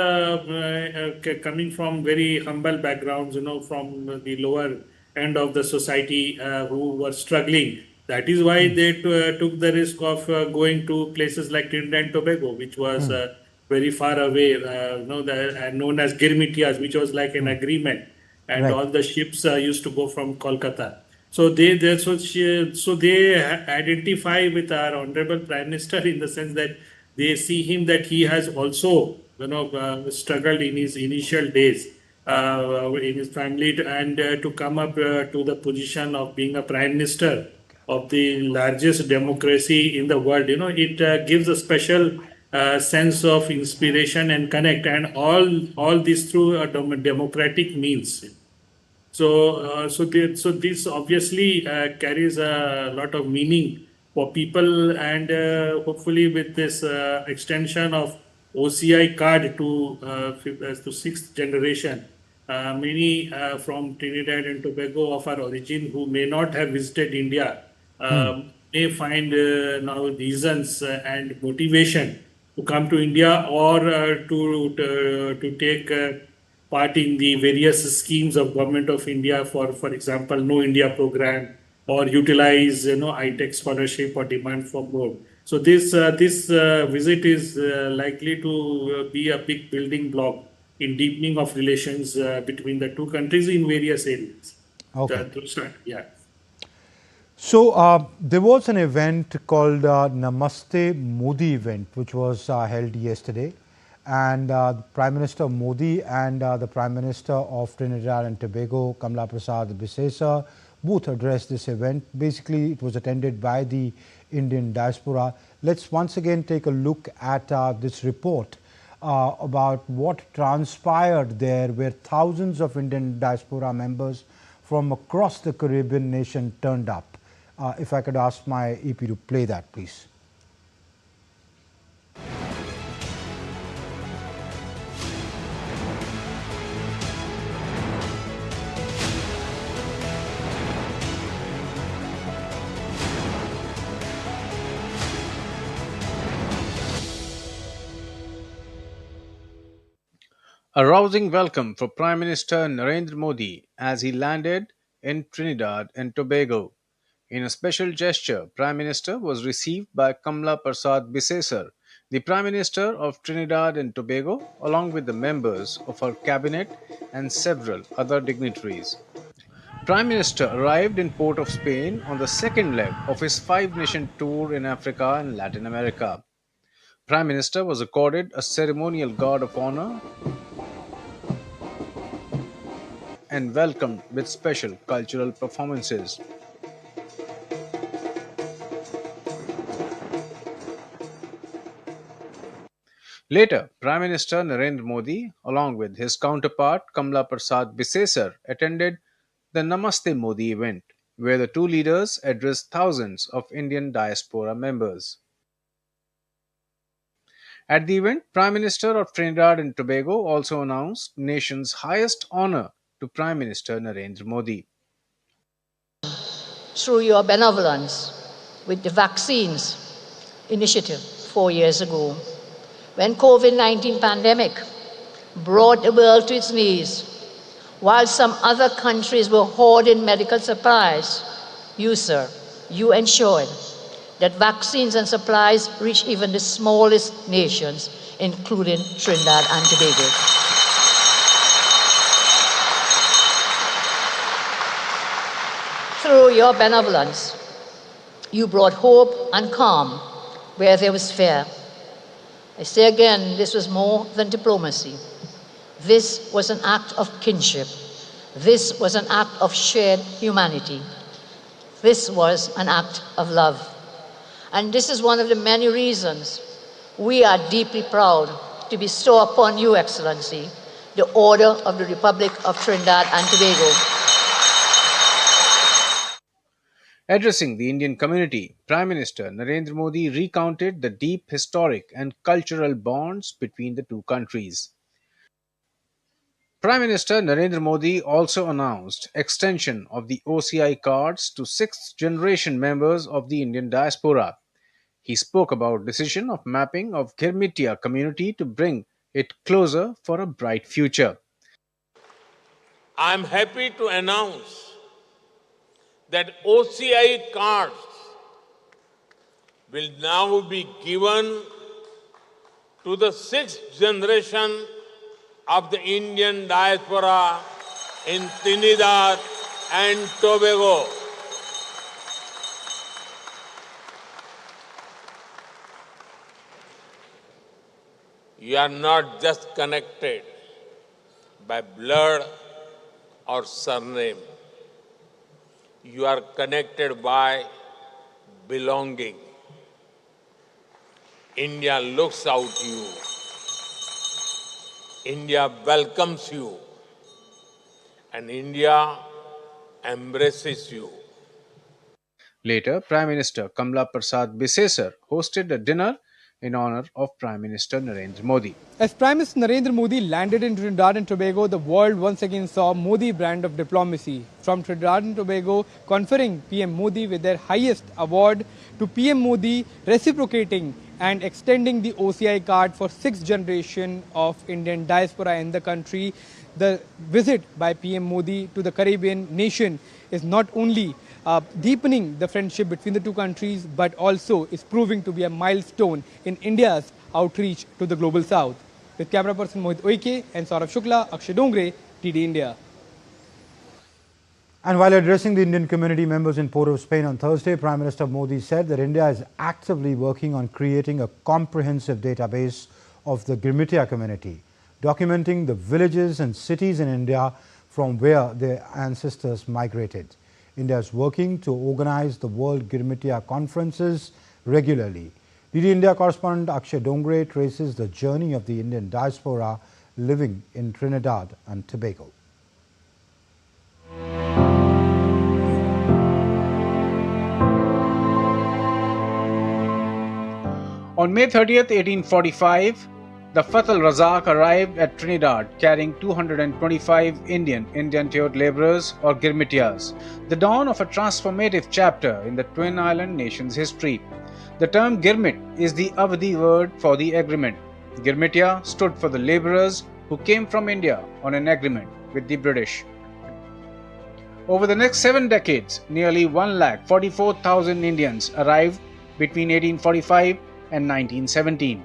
coming from very humble backgrounds, from the lower end of the society, who were struggling. That is why they took the risk of going to places like Trinidad and Tobago, which was very far away, known as Girmitias, which was like an agreement, and Right. all the ships used to go from Kolkata. So they identify with our honorable Prime Minister, in the sense that they see him that he has also, struggled in his initial days in his family, and to come up to the position of being a Prime Minister of the largest democracy in the world. It gives a special sense of inspiration and connect, and all this through a democratic means. So this obviously carries a lot of meaning for people, and hopefully with this extension of OCI card to sixth generation, many from Trinidad and Tobago of our origin who may not have visited India may find now reasons and motivation to come to India, or to take part in the various schemes of Government of India, for example, No India program, or utilize ITech scholarship, or demand for more. So this visit is likely to be a big building block in deepening of relations between the two countries in various areas. Okay. To start, yeah. So there was an event called Namaste Modi event, which was held yesterday, and Prime Minister Modi and the Prime Minister of Trinidad and Tobago, Kamla Prasad Bharati, both addressed this event. Basically, it was attended by the Indian diaspora. Let's once again take a look at this report about what transpired there, where thousands of Indian diaspora members from across the Caribbean nation turned up. If I could ask my EP to play that, please. A rousing welcome for Prime Minister Narendra Modi as he landed in Trinidad and Tobago. In a special gesture, Prime Minister was received by Kamla Prasad Bharati, the Prime Minister of Trinidad and Tobago, along with the members of her cabinet and several other dignitaries. Prime Minister arrived in Port of Spain on the second leg of his five-nation tour in Africa and Latin America. Prime Minister was accorded a ceremonial guard of honor and welcomed with special cultural performances. Later, Prime Minister Narendra Modi, along with his counterpart Kamla Prasad Bisesar, attended the Namaste Modi event, where the two leaders addressed thousands of Indian diaspora members. At the event, Prime Minister of Trinidad and Tobago also announced nation's highest honor to Prime Minister Narendra Modi. Through your benevolence with the vaccines initiative 4 years ago, when COVID-19 pandemic brought the world to its knees, while some other countries were hoarding medical supplies, you, sir, you ensured that vaccines and supplies reach even the smallest nations, including Trinidad and Tobago. Through your benevolence, you brought hope and calm where there was fear. I say again, this was more than diplomacy. This was an act of kinship. This was an act of shared humanity. This was an act of love. And this is one of the many reasons we are deeply proud to bestow upon you, Excellency, the Order of the Republic of Trinidad and Tobago. Addressing the Indian community, Prime Minister Narendra Modi recounted the deep historic and cultural bonds between the two countries. Prime Minister Narendra Modi also announced extension of the OCI cards to sixth-generation members of the Indian diaspora. He spoke about decision of mapping of Girmitia community to bring it closer for a bright future. I am happy to announce that OCI cards will now be given to the sixth generation of the Indian diaspora in Trinidad and Tobago. You are not just connected by blood or surname. You are connected by belonging. India looks out to you. India welcomes you. And India embraces you. Later, Prime Minister Kamla Prasad Bisesar hosted a dinner in honor of Prime Minister Narendra Modi. As Prime Minister Narendra Modi landed in Trinidad and Tobago, the world once again saw Modi brand of diplomacy. From Trinidad and Tobago, conferring PM Modi with their highest award, to PM Modi reciprocating and extending the OCI card for sixth generation of Indian diaspora in the country. The visit by PM Modi to the Caribbean nation is not only deepening the friendship between the two countries, but also is proving to be a milestone in India's outreach to the global south. With camera person Mohit Oike and Saurabh Shukla, Akshay Dongre, TD India. And while addressing the Indian community members in Port of Spain on Thursday, Prime Minister Modi said that India is actively working on creating a comprehensive database of the Girmitia community, documenting the villages and cities in India from where their ancestors migrated. India is working to organize the World Girmitia conferences regularly. DD India correspondent Akshay Dongre traces the journey of the Indian diaspora living in Trinidad and Tobago. On May 30th, 1845, the Fatal Razak arrived at Trinidad carrying 225 Indian indentured laborers or Girmitias, the dawn of a transformative chapter in the twin island nation's history. The term Girmit is the Avadi word for the agreement. Girmitia stood for the laborers who came from India on an agreement with the British. Over the next 7 decades, nearly 1,44,000 Indians arrived between 1845 and 1917.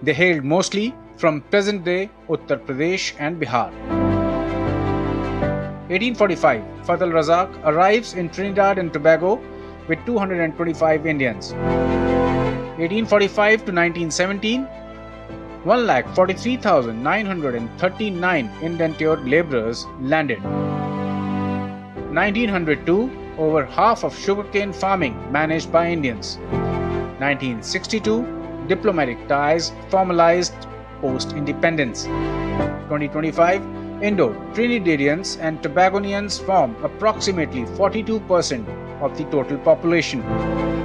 They hailed mostly from present-day Uttar Pradesh and Bihar. 1845, Fadl Razak arrives in Trinidad and Tobago with 225 Indians. 1845 to 1917, 1,43,939 indentured labourers landed. 1902, over half of sugarcane farming managed by Indians. 1962, diplomatic ties formalized post-independence. 2025, Indo-Trinidadians and Tobagonians form approximately 42% of the total population.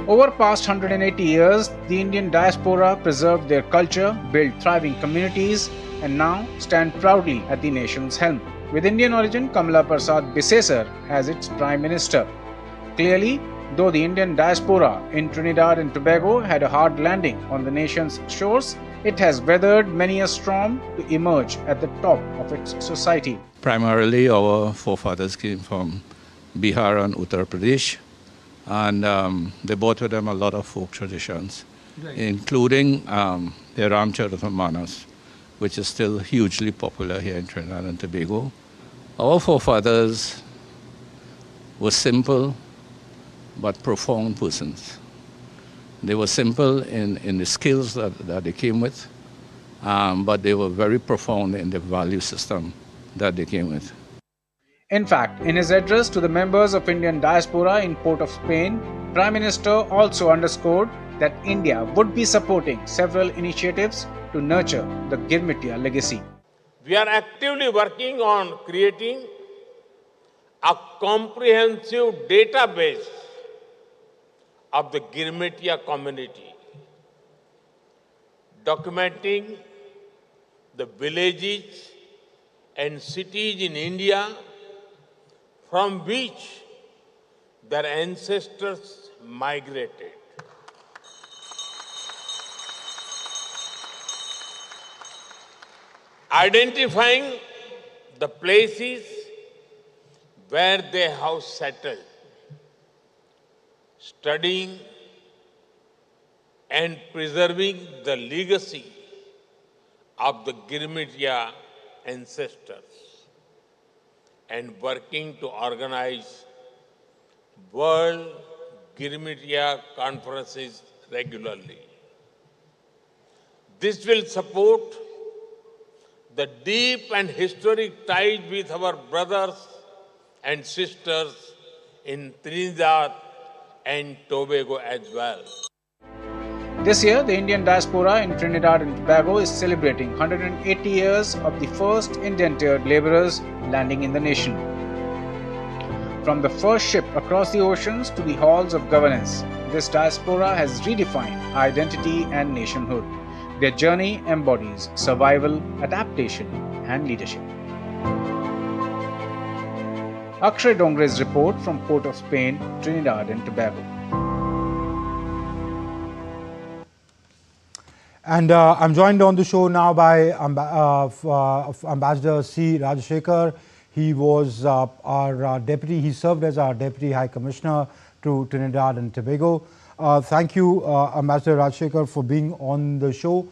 Over past 180 years, the Indian diaspora preserved their culture, built thriving communities, and now stand proudly at the nation's helm, with Indian origin Kamla Prasad Bisesar as its Prime Minister. Clearly, though the Indian diaspora in Trinidad and Tobago had a hard landing on the nation's shores, it has weathered many a storm to emerge at the top of its society. Primarily, our forefathers came from Bihar and Uttar Pradesh, and they brought with them a lot of folk traditions, including their Ramcharitamanas, which is still hugely popular here in Trinidad and Tobago. Our forefathers were simple but profound persons. They were simple in the skills that they came with, but they were very profound in the value system that they came with. In fact, in his address to the members of Indian diaspora in Port of Spain, Prime Minister also underscored that India would be supporting several initiatives to nurture the Girmitia legacy. We are actively working on creating a comprehensive database of the Girmitia community, documenting the villages and cities in India from which their ancestors migrated. Identifying the places where they have settled, studying and preserving the legacy of the Girmitia ancestors, and working to organize World Girmitia conferences regularly. This will support the deep and historic ties with our brothers and sisters in Trinidad and Tobago as well. This year, the Indian diaspora in Trinidad and Tobago is celebrating 180 years of the first indentured labourers landing in the nation. From the first ship across the oceans to the halls of governance, this diaspora has redefined identity and nationhood. Their journey embodies survival, adaptation, and leadership. Akshay Dongre's report from Port of Spain, Trinidad and Tobago. And I'm joined on the show now by Ambassador C. Rajashekar. He was our deputy, he served as our Deputy High Commissioner to Trinidad and Tobago. Thank you, Ambassador Rajashekar, for being on the show.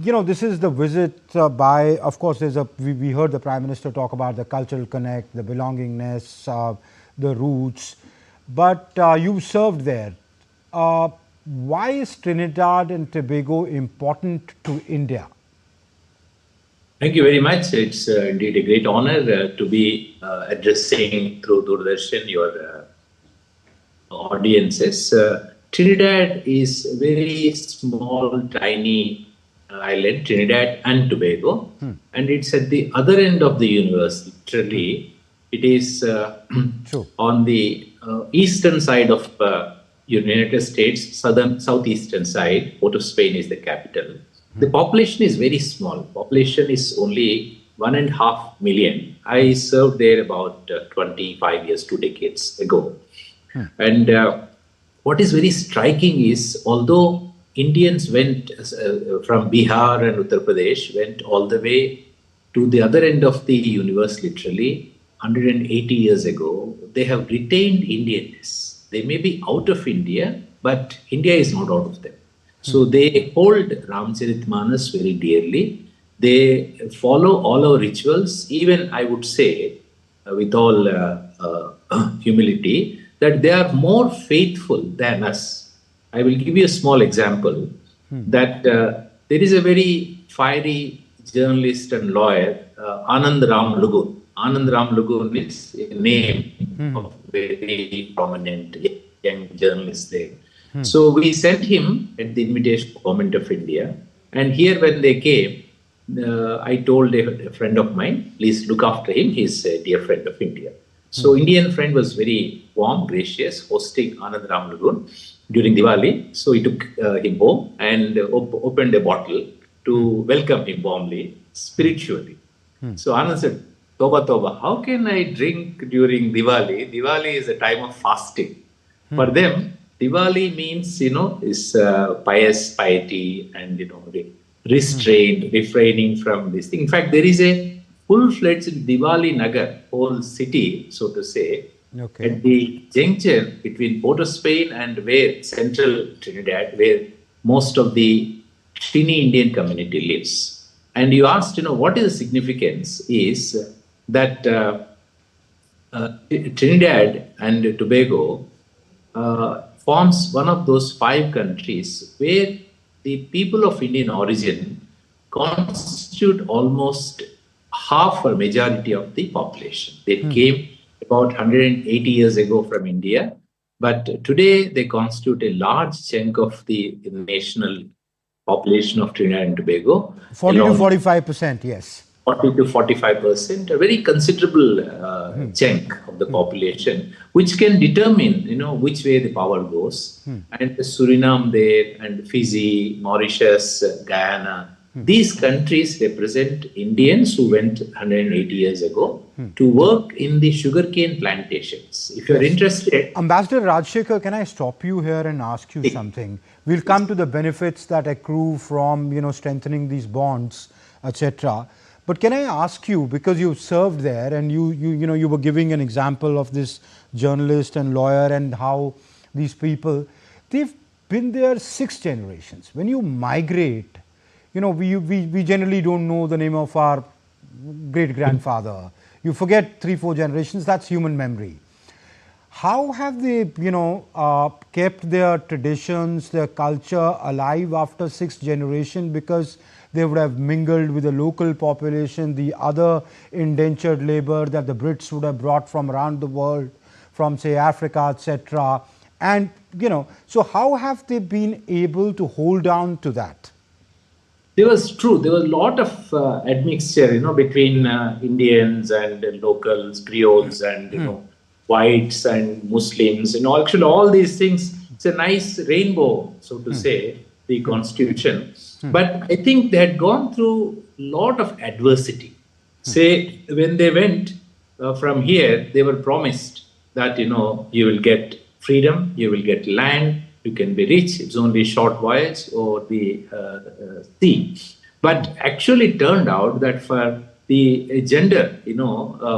You know, this is the visit by, of course, we heard the Prime Minister talk about the cultural connect, the belongingness, the roots, but you served there. Why is Trinidad and Tobago important to India? Thank you very much. It's indeed a great honor to be addressing through Doordarshan your audiences. Trinidad is a very small, tiny island, Trinidad and Tobago, and it's at the other end of the universe, literally. It is on the eastern side of United States, southeastern side. Port of Spain is the capital. The population is very small. Population is only 1.5 million. I served there about 25 years, 2 decades ago. And what is very striking is, although Indians went from Bihar and Uttar Pradesh, went all the way to the other end of the universe, literally 180 years ago, they have retained Indianness. They may be out of India, but India is not out of them. So they hold Ramcharitmanas very dearly. They follow all our rituals. Even I would say, with all humility, that they are more faithful than us. I will give you a small example that there is a very fiery journalist and lawyer, Anand Ram Lugun. Anand Ram Lugun is a name of a very prominent young journalist there. So we sent him at the invitation of the Government of India. And here when they came, I told a friend of mine, please look after him. He's a dear friend of India. So Indian friend was very warm, gracious, hosting Anand Ram Lagoon during Diwali. So he took him home and opened a bottle to welcome him warmly, spiritually. So Anand said, Toba Toba, how can I drink during Diwali? Diwali is a time of fasting. For them, Diwali means, is pious piety and, restraint, refraining from this thing. In fact, there is a full-fledged Diwali Nagar, whole city, so to say, at the juncture between Port of Spain and where central Trinidad, where most of the Trini Indian community lives. And you asked, what is the significance is that Trinidad and Tobago forms one of those 5 countries where the people of Indian origin constitute almost half or majority of the population. They came about 180 years ago from India, but today they constitute a large chunk of the national population of Trinidad and Tobago. 40 to 45%, yes. 40 to 45%, a very considerable chunk of the population, which can determine, which way the power goes. And Suriname there, and Fiji, Mauritius, Guyana, these countries represent Indians who went 180 years ago to work in the sugarcane plantations. If you're interested... Ambassador Rajshekhar, can I stop you here and ask you something? We'll come to the benefits that accrue from, strengthening these bonds, etc. But can I ask you, because you served there and you were giving an example of this journalist and lawyer and how these people, they've been there 6 generations. When you migrate, we generally don't know the name of our great-grandfather. You forget 3-4 generations, that's human memory. How have they, kept their traditions, their culture alive after 6 generations? Because they would have mingled with the local population, the other indentured labor that the Brits would have brought from around the world, from say Africa, etc. And, so how have they been able to hold on to that? There was a lot of admixture, between Indians and locals, Creoles and, whites and Muslims, actually all these things. It's a nice rainbow, so to say, the constitution. But I think they had gone through a lot of adversity. Say, when they went from here, they were promised that, you will get freedom, you will get land, you can be rich, it's only a short voyage over the sea. But actually turned out that for the gender,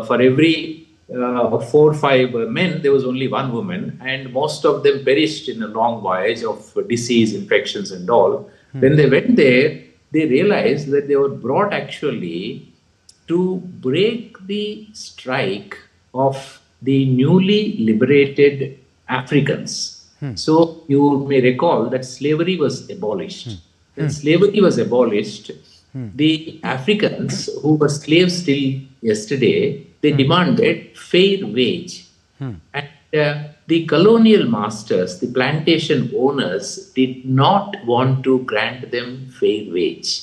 for every 4 or 5 men, there was only 1 woman, and most of them perished in a long voyage of disease, infections and all. When they went there, they realized that they were brought actually to break the strike of the newly liberated Africans. So you may recall that slavery was abolished. When slavery was abolished, the Africans who were slaves till yesterday, they demanded fair wage. And the colonial masters, the plantation owners, did not want to grant them fair wage.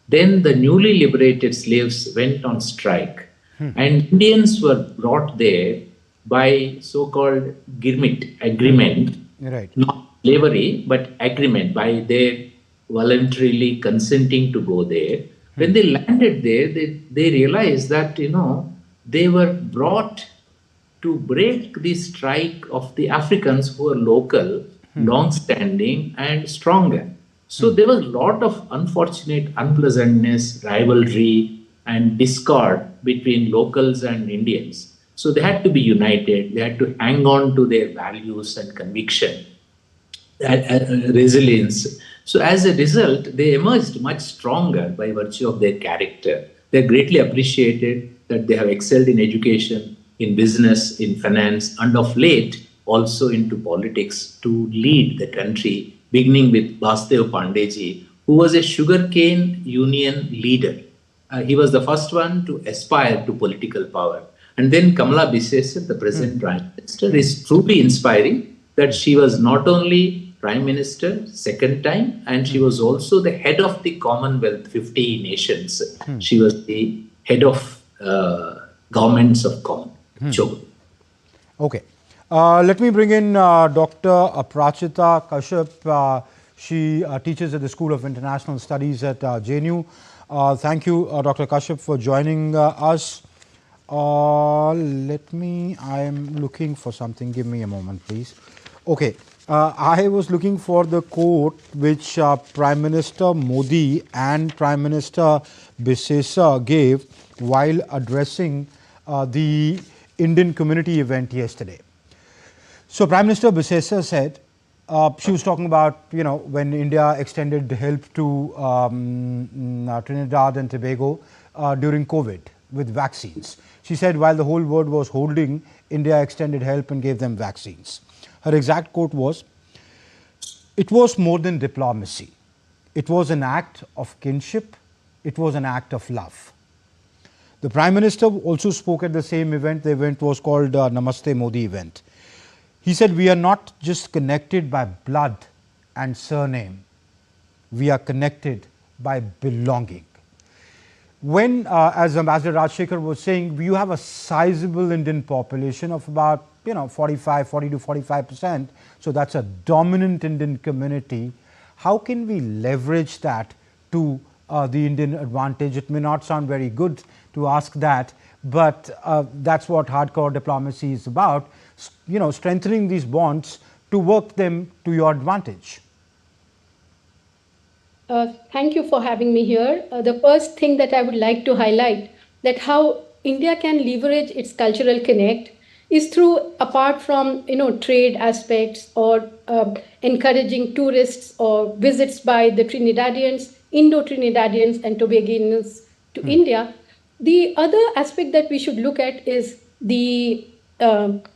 Then the newly liberated slaves went on strike. And Indians were brought there by so-called agreement, not slavery, but agreement, by their voluntarily consenting to go there. When they landed there, they realized that, they were brought to break the strike of the Africans who were local, long-standing and stronger. So there was a lot of unfortunate unpleasantness, rivalry and discord between locals and Indians. So they had to be united, they had to hang on to their values and conviction, resilience. So as a result, they emerged much stronger by virtue of their character. They're greatly appreciated that they have excelled in education, in business, in finance, and of late also into politics to lead the country, beginning with Basdev Pandeyji, who was a sugarcane union leader. He was the first one to aspire to political power. And then Kamala Biseswar, the present Prime Minister, is truly inspiring that she was not only Prime Minister second time, and she was also the head of the Commonwealth, 50 nations. She was the head of governments of Common. Okay. Let me bring in Dr. Aprachita Kashyap. She teaches at the School of International Studies at JNU. Thank you, Dr. Kashyap, for joining us. I am looking for something. Give me a moment, please. Okay. I was looking for the quote which Prime Minister Modi and Prime Minister Biseswar gave while addressing the Indian community event yesterday. So Prime Minister Biseswar said, she was talking about, when India extended help to Trinidad and Tobago during COVID with vaccines. She said while the whole world was holding, India extended help and gave them vaccines. Her exact quote was, "It was more than diplomacy. It was an act of kinship. It was an act of love." The Prime Minister also spoke at the same event. The event was called Namaste Modi event. He said, "We are not just connected by blood and surname. We are connected by belonging." When, as Ambassador Rajshekhar was saying, you have a sizable Indian population of about 40 to 45%. So that's a dominant Indian community. How can we leverage that to the Indian advantage? It may not sound very good to ask that, but that's what hardcore diplomacy is about. Strengthening these bonds to work them to your advantage. Thank you for having me here. The first thing that I would like to highlight that how India can leverage its cultural connect is through, apart from trade aspects or encouraging tourists or visits by the Trinidadians, Indo-Trinidadians and Tobagonians to India. The other aspect that we should look at is the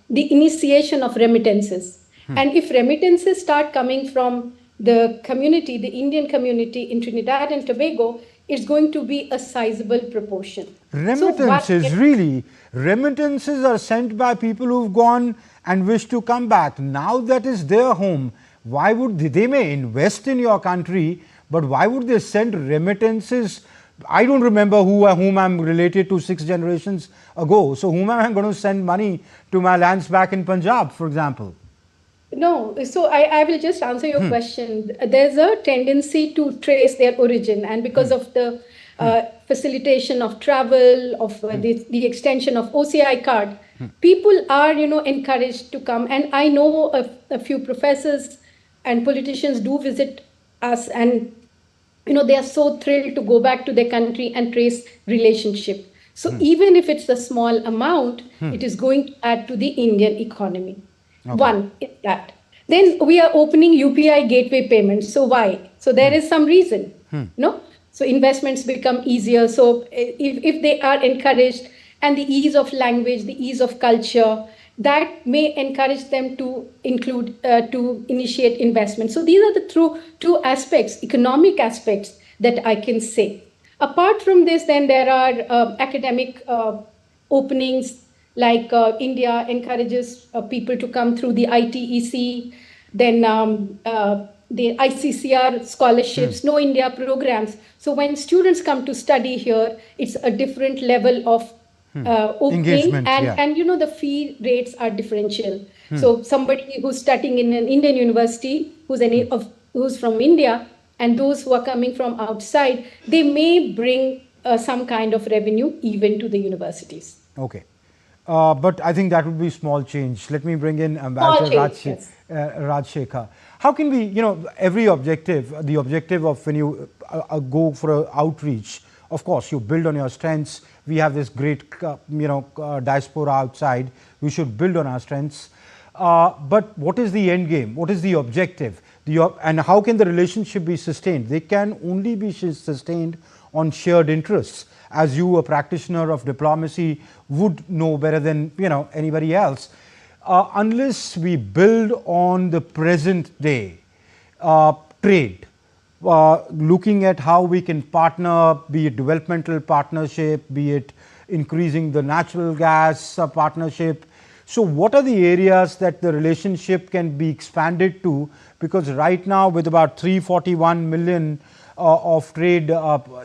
initiation of remittances. And if remittances start coming from the community, the Indian community in Trinidad and Tobago, it's going to be a sizable proportion. Remittances, really? Remittances are sent by people who've gone and wish to come back. Now that is their home. Why would they may invest in your country, but why would they send remittances? I don't remember whom I'm related to 6 generations ago. So whom am I going to send money to my lands back in Punjab, for example? No, so I will just answer your question. There's a tendency to trace their origin, and because of the facilitation of travel, of the extension of OCI card, people are encouraged to come. And I know a few professors and politicians do visit us, and they are so thrilled to go back to their country and trace relationship. So even if it's a small amount, it is going to add to the Indian economy. Okay. One is that. Then we are opening UPI gateway payments. So why? So there is some reason. No? So investments become easier. So if they are encouraged, and the ease of language, the ease of culture, that may encourage them to include, to initiate investment. So these are the two aspects, economic aspects that I can say. Apart from this, then there are academic openings, like India encourages people to come through the ITEC, then the ICCR scholarships, No India programs. So when students come to study here, it's a different level of opening, and the fee rates are differential. So somebody who's studying in an Indian university, who's from India, and those who are coming from outside, they may bring some kind of revenue even to the universities. Okay. But I think that would be small change. Let me bring in Ambassador Rajshekhar. How can we, every objective, the objective of when you go for outreach, of course, you build on your strengths. We have this great, diaspora outside. We should build on our strengths. But what is the end game? What is the objective? and how can the relationship be sustained? They can only be sustained on shared interests, as you, a practitioner of diplomacy, would know better than anybody else. Unless we build on the present day trade, looking at how we can partner, be it developmental partnership, be it increasing the natural gas partnership. So what are the areas that the relationship can be expanded to? Because right now, with about 341 million of trade,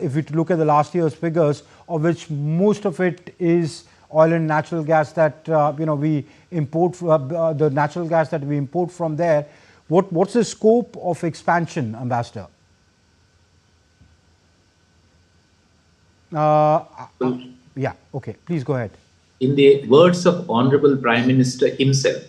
if we look at the last year's figures, of which most of it is oil and natural gas that we import, the natural gas that we import from there. What's the scope of expansion, Ambassador? Yeah, okay, please go ahead. In the words of Honorable Prime Minister himself,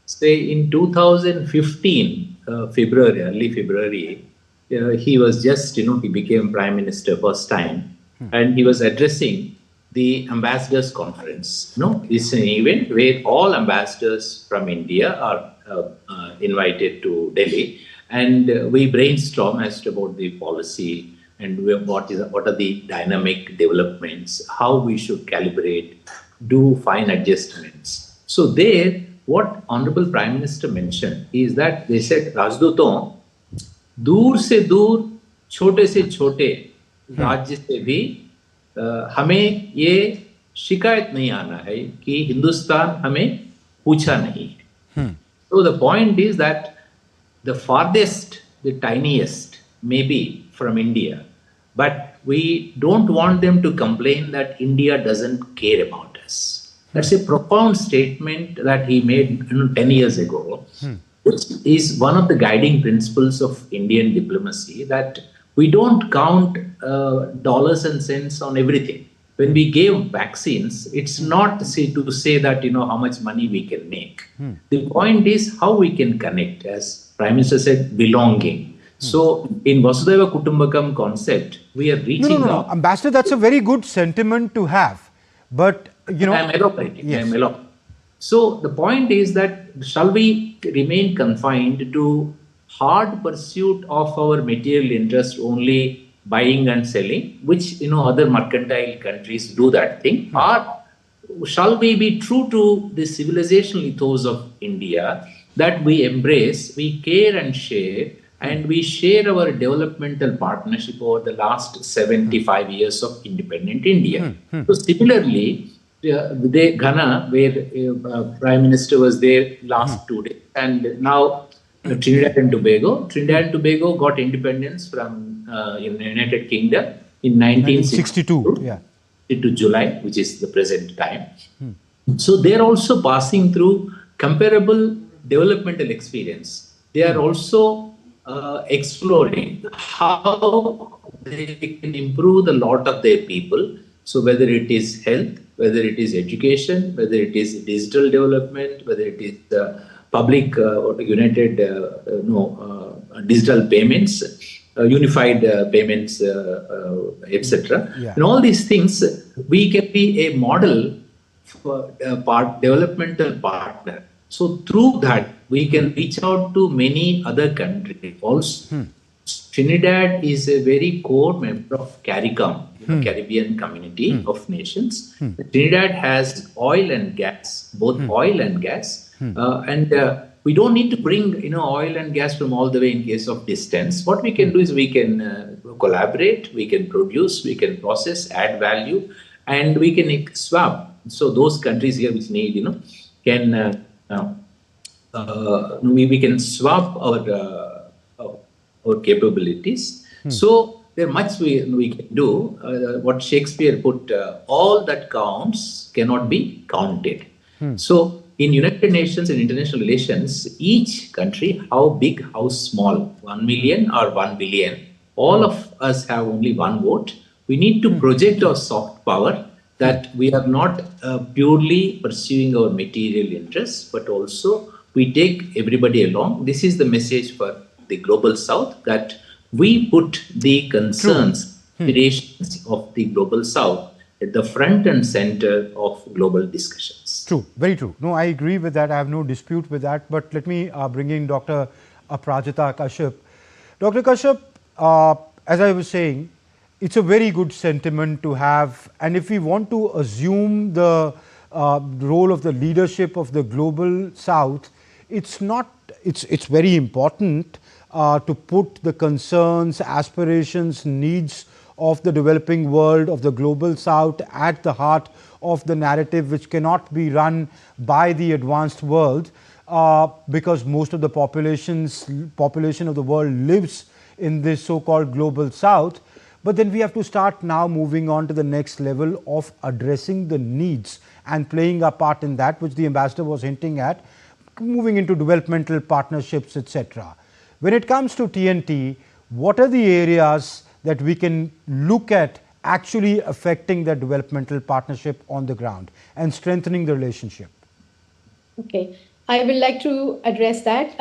say in 2015, February, early February, he was just, he became Prime Minister first time, and he was addressing the Ambassadors Conference. It's an event where all ambassadors from India are invited to Delhi, and we brainstorm as to about the policy and what are the dynamic developments, how we should calibrate, do fine adjustments. So there, what Honorable Prime Minister mentioned is that they said, Rajduton, दूर से दूर, छोटे से छोटे राज्य से भी हमें ये शिकायत नहीं आना है कि हिंदुस्तान हमें पूछा नहीं है. So the point is that the farthest, the tiniest may be from India, but we don't want them to complain that India doesn't care about us. That's a profound statement that he made 10 years ago, which is one of the guiding principles of Indian diplomacy, that we don't count dollars and cents on everything. When we gave vaccines, it's not to say that, how much money we can make. The point is how we can connect, as Prime Minister said, belonging. So in Vasudhaiva Kutumbakam concept, we are reaching out. Ambassador, that's a very good sentiment to have. But, I'm elaborating. So the point is that shall we remain confined to hard pursuit of our material interest, only buying and selling, which other mercantile countries do that thing, or shall we be true to the civilizational ethos of India, that we embrace, we care and share, and we share our developmental partnership over the last 75 years of independent India. So similarly, Ghana, where Prime Minister was there last 2 days, and now Trinidad and Tobago. Trinidad and Tobago got independence from United Kingdom in 1962. Yeah. To July, which is the present time. So they are also passing through comparable developmental experience. They are also exploring how they can improve the lot of their people. So whether it is health, whether it is education, whether it is digital development, whether it is public united digital payments, unified payments, etc. And all these things, we can be a model for developmental partner. So through that, we can reach out to many other countries also. Trinidad is a very core member of CARICOM, Caribbean Community of Nations. Trinidad has oil and gas, both oil and gas, and we don't need to bring oil and gas from all the way in case of distance. What we can do is we can collaborate, we can produce, we can process, add value, and we can swap. So those countries here which need, can we can swap our capabilities. So there much we can do. What Shakespeare put, all that counts cannot be counted. So in United Nations and international relations, each country, how big, how small, 1 million or 1 billion, all of us have only one vote. We need to project our soft power, that we are not purely pursuing our material interests, but also we take everybody along. This is the message for the Global South, that we put the concerns, aspirations of the Global South at the front and center of global discussions. True, very true. No, I agree with that. I have no dispute with that. But let me bring in Dr. Aprajita Kashyap. Dr. Kashyap, as I was saying, it's a very good sentiment to have, and if we want to assume the role of the leadership of the global South, it's very important to put the concerns, aspirations, needs of the developing world, of the global South at the heart of the narrative, which cannot be run by the advanced world, because most of the population of the world lives in this so-called global South. But then we have to start now moving on to the next level of addressing the needs and playing a part in that, which the ambassador was hinting at, moving into developmental partnerships, etc. When it comes to TNT, what are the areas that we can look at actually affecting the developmental partnership on the ground and strengthening the relationship? Okay, I would like to address that.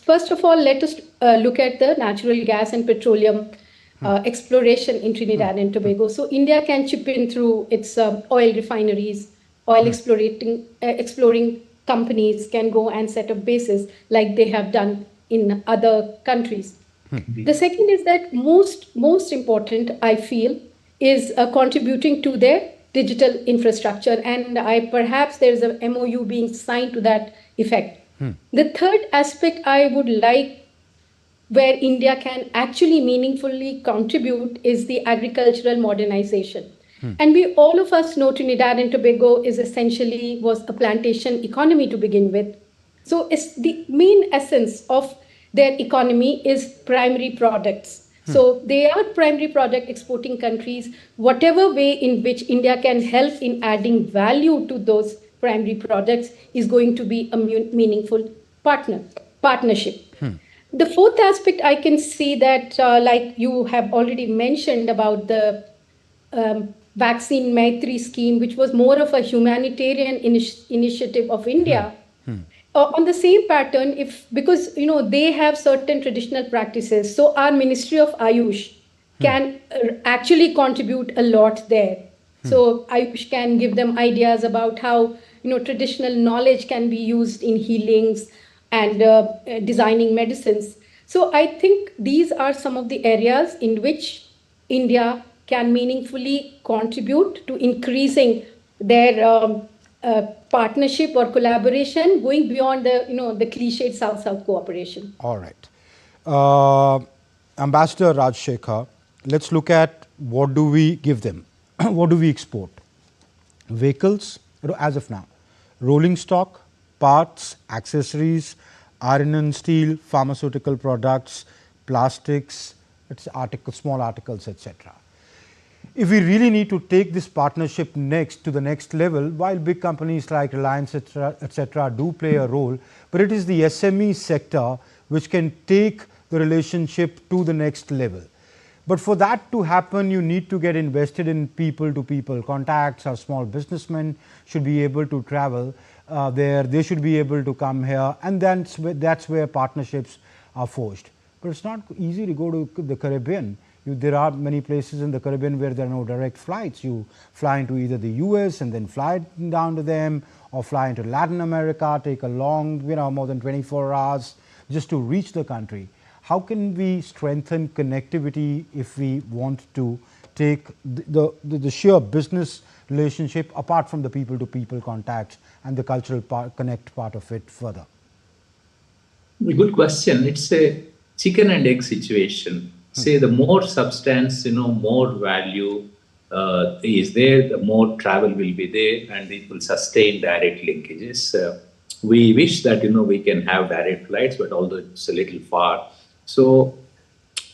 First of all, let us look at the natural gas and petroleum exploration in Trinidad and Tobago. So India can chip in through its oil refineries, oil exploring companies can go and set up bases like they have done in other countries. The second is that most important, I feel, is contributing to their digital infrastructure, and perhaps there's a MOU being signed to that effect. The third aspect I would like, where India can actually meaningfully contribute, is the agricultural modernization. And all of us know Trinidad and Tobago was a plantation economy to begin with. So it's the main essence of their economy is primary products. So they are primary product exporting countries. Whatever way in which India can help in adding value to those primary products is going to be a meaningful partnership. The fourth aspect I can see that, like you have already mentioned about the vaccine Maitri scheme, which was more of a humanitarian initiative of India. On the same pattern, because they have certain traditional practices, so our Ministry of Ayush can actually contribute a lot there. So Ayush can give them ideas about how traditional knowledge can be used in healings and designing medicines. So I think these are some of the areas in which India can meaningfully contribute to increasing their partnership or collaboration, going beyond the cliched South-South cooperation. All right. Ambassador Rajshekhar, let's look at what do we give them? What do we export? Vehicles, as of now, rolling stock, parts, accessories, iron and steel, pharmaceutical products, plastics, small articles, etc. If we really need to take this partnership to the next level, while big companies like Reliance, etc., do play a role, but it is the SME sector which can take the relationship to the next level. But for that to happen, you need to get invested in people-to-people contacts. Our small businessmen should be able to travel there. They should be able to come here, and that's where partnerships are forged. But it's not easy to go to the Caribbean. There are many places in the Caribbean where there are no direct flights. You fly into either the US and then fly down to them, or fly into Latin America, take a long, more than 24 hours just to reach the country. How can we strengthen connectivity if we want to take the sheer business relationship apart from the people-to-people contacts and the cultural connect part of it further? Good question. It's a chicken and egg situation. Say the more substance, more value is there, the more travel will be there, and it will sustain direct linkages. We wish that, we can have direct flights, but although it's a little far, so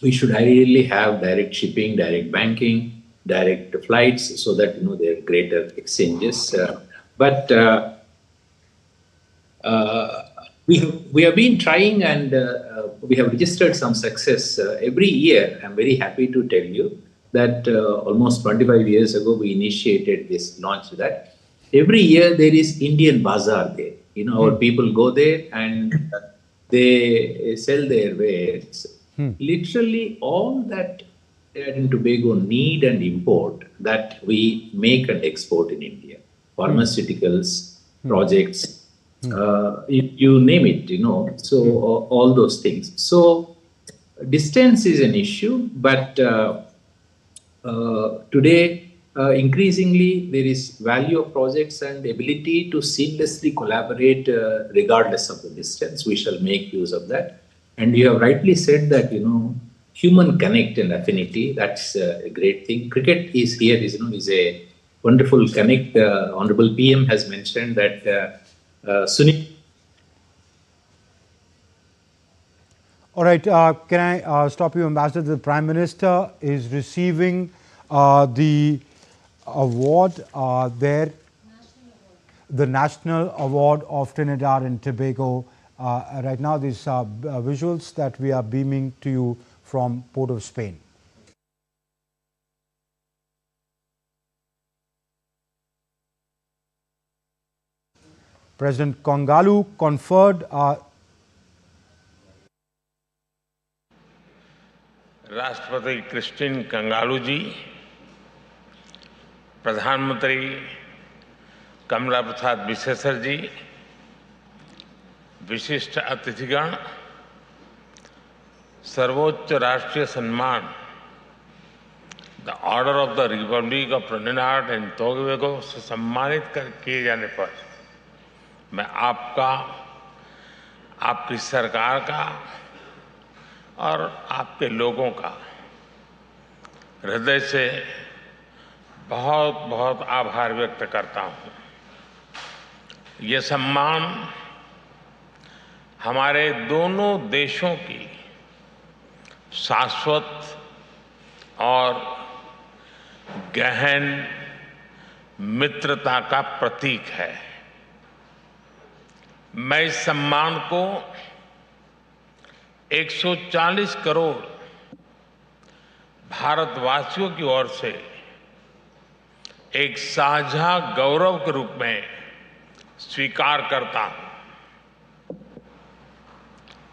we should ideally have direct shipping, direct banking, direct flights, so that, there are greater exchanges. But we have been trying, and we have registered some success every year. I'm very happy to tell you that almost 25 years ago we initiated this launch. That every year there is Indian bazaar there. Our people go there and they sell their wares. Literally all that Trinidad and Tobago need and import, that we make and export in India. Pharmaceuticals, projects, you name it, so all those things. So distance is an issue, but today, increasingly, there is value of projects and ability to seamlessly collaborate regardless of the distance. We shall make use of that. And you have rightly said that, human connect and affinity, that's a great thing. Cricket is here, is a wonderful connect. Honorable PM has mentioned that Sunil. All right, can I stop you, Ambassador? The Prime Minister is receiving the award the National Award of Trinidad and Tobago. Right now, these are visuals that we are beaming to you from Port of Spain. President Kongalu conferred राष्ट्रपति Kristin कंगालू जी, प्रधानमंत्री कमला प्रसाद बिसेसर जी, विशिष्ट अतिथिगण, सर्वोच्च राष्ट्रीय सम्मान the order of the Republic of Trinidad and Tobago से सम्मानित किए जाने पर मैं आपका, आपकी सरकार का और आपके लोगों का हृदय से बहुत बहुत आभार व्यक्त करता हूं। ये सम्मान हमारे दोनों देशों की शाश्वत और गहन मित्रता का प्रतीक है। मैं इस सम्मान को 140 करोड़ भारतवासियों की ओर से एक साझा गौरव के रूप में स्वीकार करता हूं।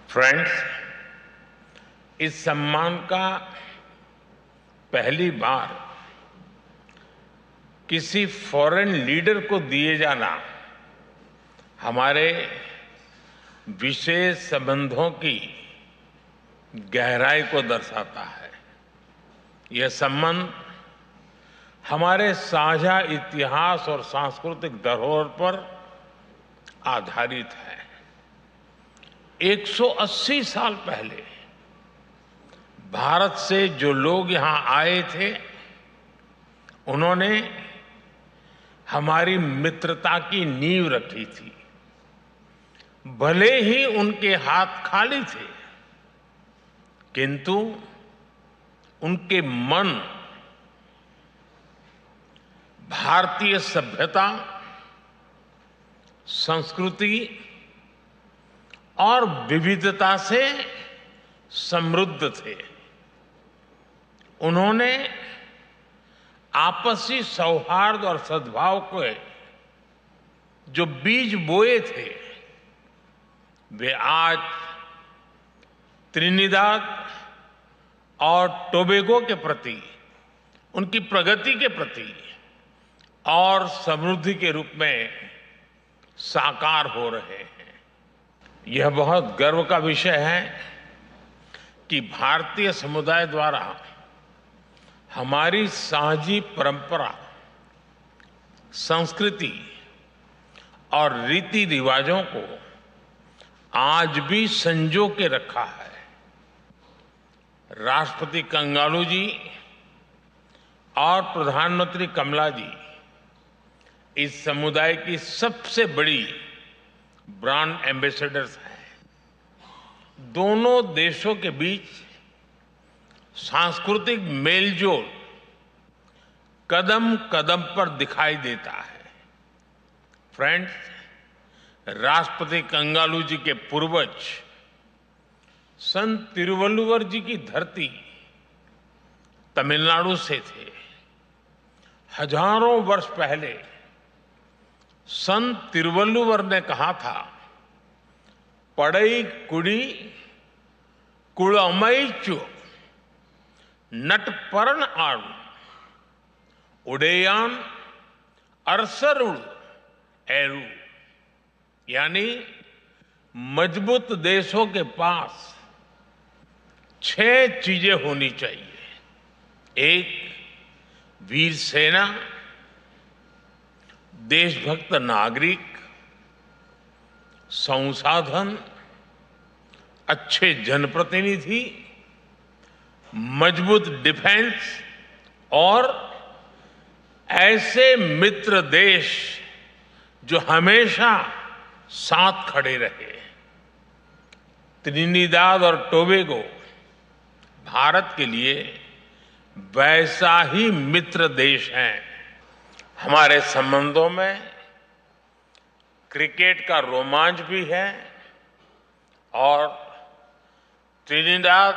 फ्रेंड्स, इस सम्मान का पहली बार किसी फॉरेन लीडर को दिए जाना हमारे विशेष संबंधों की गहराई को दर्शाता है। यह संबंध हमारे साझा इतिहास और सांस्कृतिक धरोहर पर आधारित है। 180 साल पहले भारत से जो लोग यहां आए थे, उन्होंने हमारी मित्रता की नींव रखी थी। भले ही उनके हाथ खाली थे, किंतु उनके मन भारतीय सभ्यता, संस्कृति और विविधता से समृद्ध थे। उन्होंने आपसी सौहार्द और सद्भाव के जो बीज बोए थे, वे आज त्रिनिदाद और टोबैगो के प्रति, उनकी प्रगति के प्रति और समृद्धि के रूप में साकार हो रहे हैं। यह बहुत गर्व का विषय है कि भारतीय समुदाय द्वारा हमारी साझी परंपरा, संस्कृति और रीति रिवाजों को आज भी संजो के रखा है। राष्ट्रपति कंगालू जी और प्रधानमंत्री कमला जी इस समुदाय की सबसे बड़ी ब्रांड एम्बेसडर्स हैं। दोनों देशों के बीच सांस्कृतिक मेलजोल कदम कदम पर दिखाई देता है। फ्रेंड्स, राष्ट्रपति कंगालू जी के पूर्वज संत तिरुवल्लुवर जी की धरती तमिलनाडु से थे। हजारों वर्ष पहले संत तिरुवल्लुवर ने कहा था, पड़ई कुड़ी कुड़मैचु नटपरण आड़ू उड़ेयान अरसरुड़ एरू। यानी मजबूत देशों के पास 6 चीजें होनी चाहिए। एक, वीर सेना, देशभक्त नागरिक, संसाधन, अच्छे जनप्रतिनिधि, मजबूत डिफेंस और ऐसे मित्र देश जो हमेशा साथ खड़े रहे। त्रिनिदाद और टोबैगो भारत के लिए वैसा ही मित्र देश है। हमारे संबंधों में क्रिकेट का रोमांच भी है और त्रिनिदाद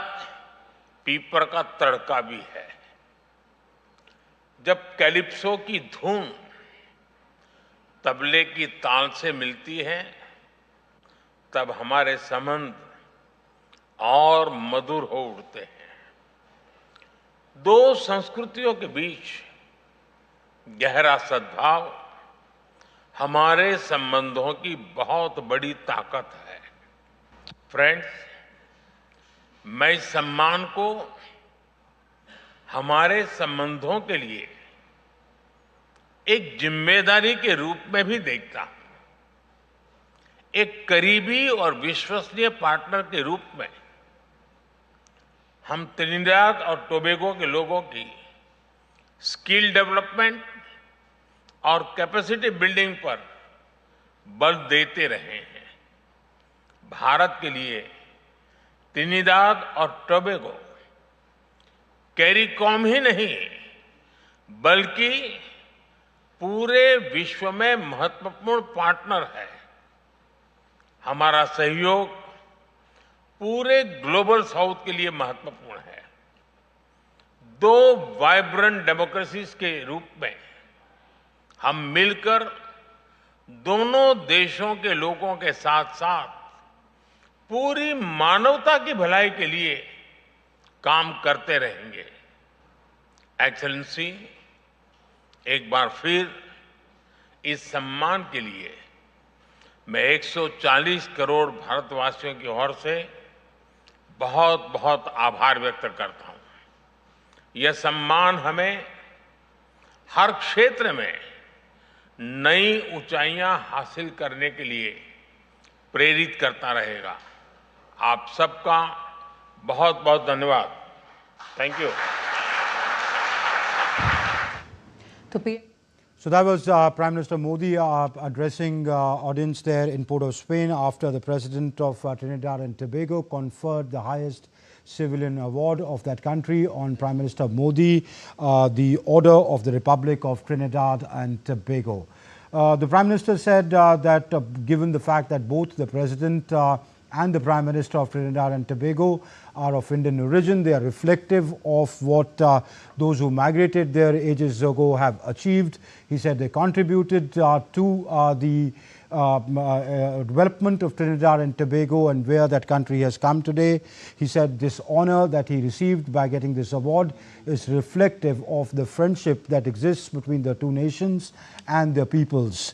पीपर का तड़का भी है। जब कैलिप्सो की धुन तबले की ताल से मिलती है तब हमारे संबंध और मधुर हो उठते हैं। दो संस्कृतियों के बीच गहरा सद्भाव हमारे संबंधों की बहुत बड़ी ताकत है। फ्रेंड्स, मैं इस सम्मान को हमारे संबंधों के लिए एक जिम्मेदारी के रूप में भी देखता हूं। एक करीबी और विश्वसनीय पार्टनर के रूप में हम त्रिनिदाद और टोबैगो के लोगों की स्किल डेवलपमेंट और कैपेसिटी बिल्डिंग पर बल देते रहे हैं। भारत के लिए त्रिनिदाद और टोबैगो कैरिकॉम ही नहीं बल्कि पूरे विश्व में महत्वपूर्ण पार्टनर है। हमारा सहयोग पूरे ग्लोबल साउथ के लिए महत्वपूर्ण है। दो वाइब्रेंट डेमोक्रेसीज के रूप में हम मिलकर दोनों देशों के लोगों के साथ साथ पूरी मानवता की भलाई के लिए काम करते रहेंगे। एक्सेलेंसी, एक बार फिर इस सम्मान के लिए मैं 140 करोड़ भारतवासियों की ओर से बहुत बहुत आभार व्यक्त करता हूं। यह सम्मान हमें हर क्षेत्र में नई ऊंचाइयां हासिल करने के लिए प्रेरित करता रहेगा। आप सबका बहुत बहुत धन्यवाद। Thank you. So that was Prime Minister Modi addressing audience there in Port of Spain after the President of Trinidad and Tobago conferred the highest civilian award of that country on Prime Minister Modi, the Order of the Republic of Trinidad and Tobago. The Prime Minister said that given the fact that both the President and the Prime Minister of Trinidad and Tobago are of Indian origin, they are reflective of what those who migrated there ages ago have achieved. He said they contributed to the development of Trinidad and Tobago and where that country has come today. He said this honor that he received by getting this award is reflective of the friendship that exists between the two nations and their peoples.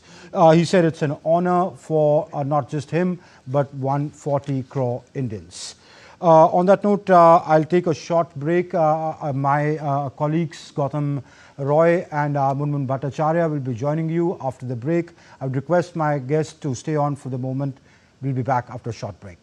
He said it's an honor for not just him, but 140 crore Indians. On that note, I'll take a short break. My colleagues Gautam Roy and Munmun Bhattacharya will be joining you after the break. I would request my guests to stay on for the moment. We'll be back after a short break.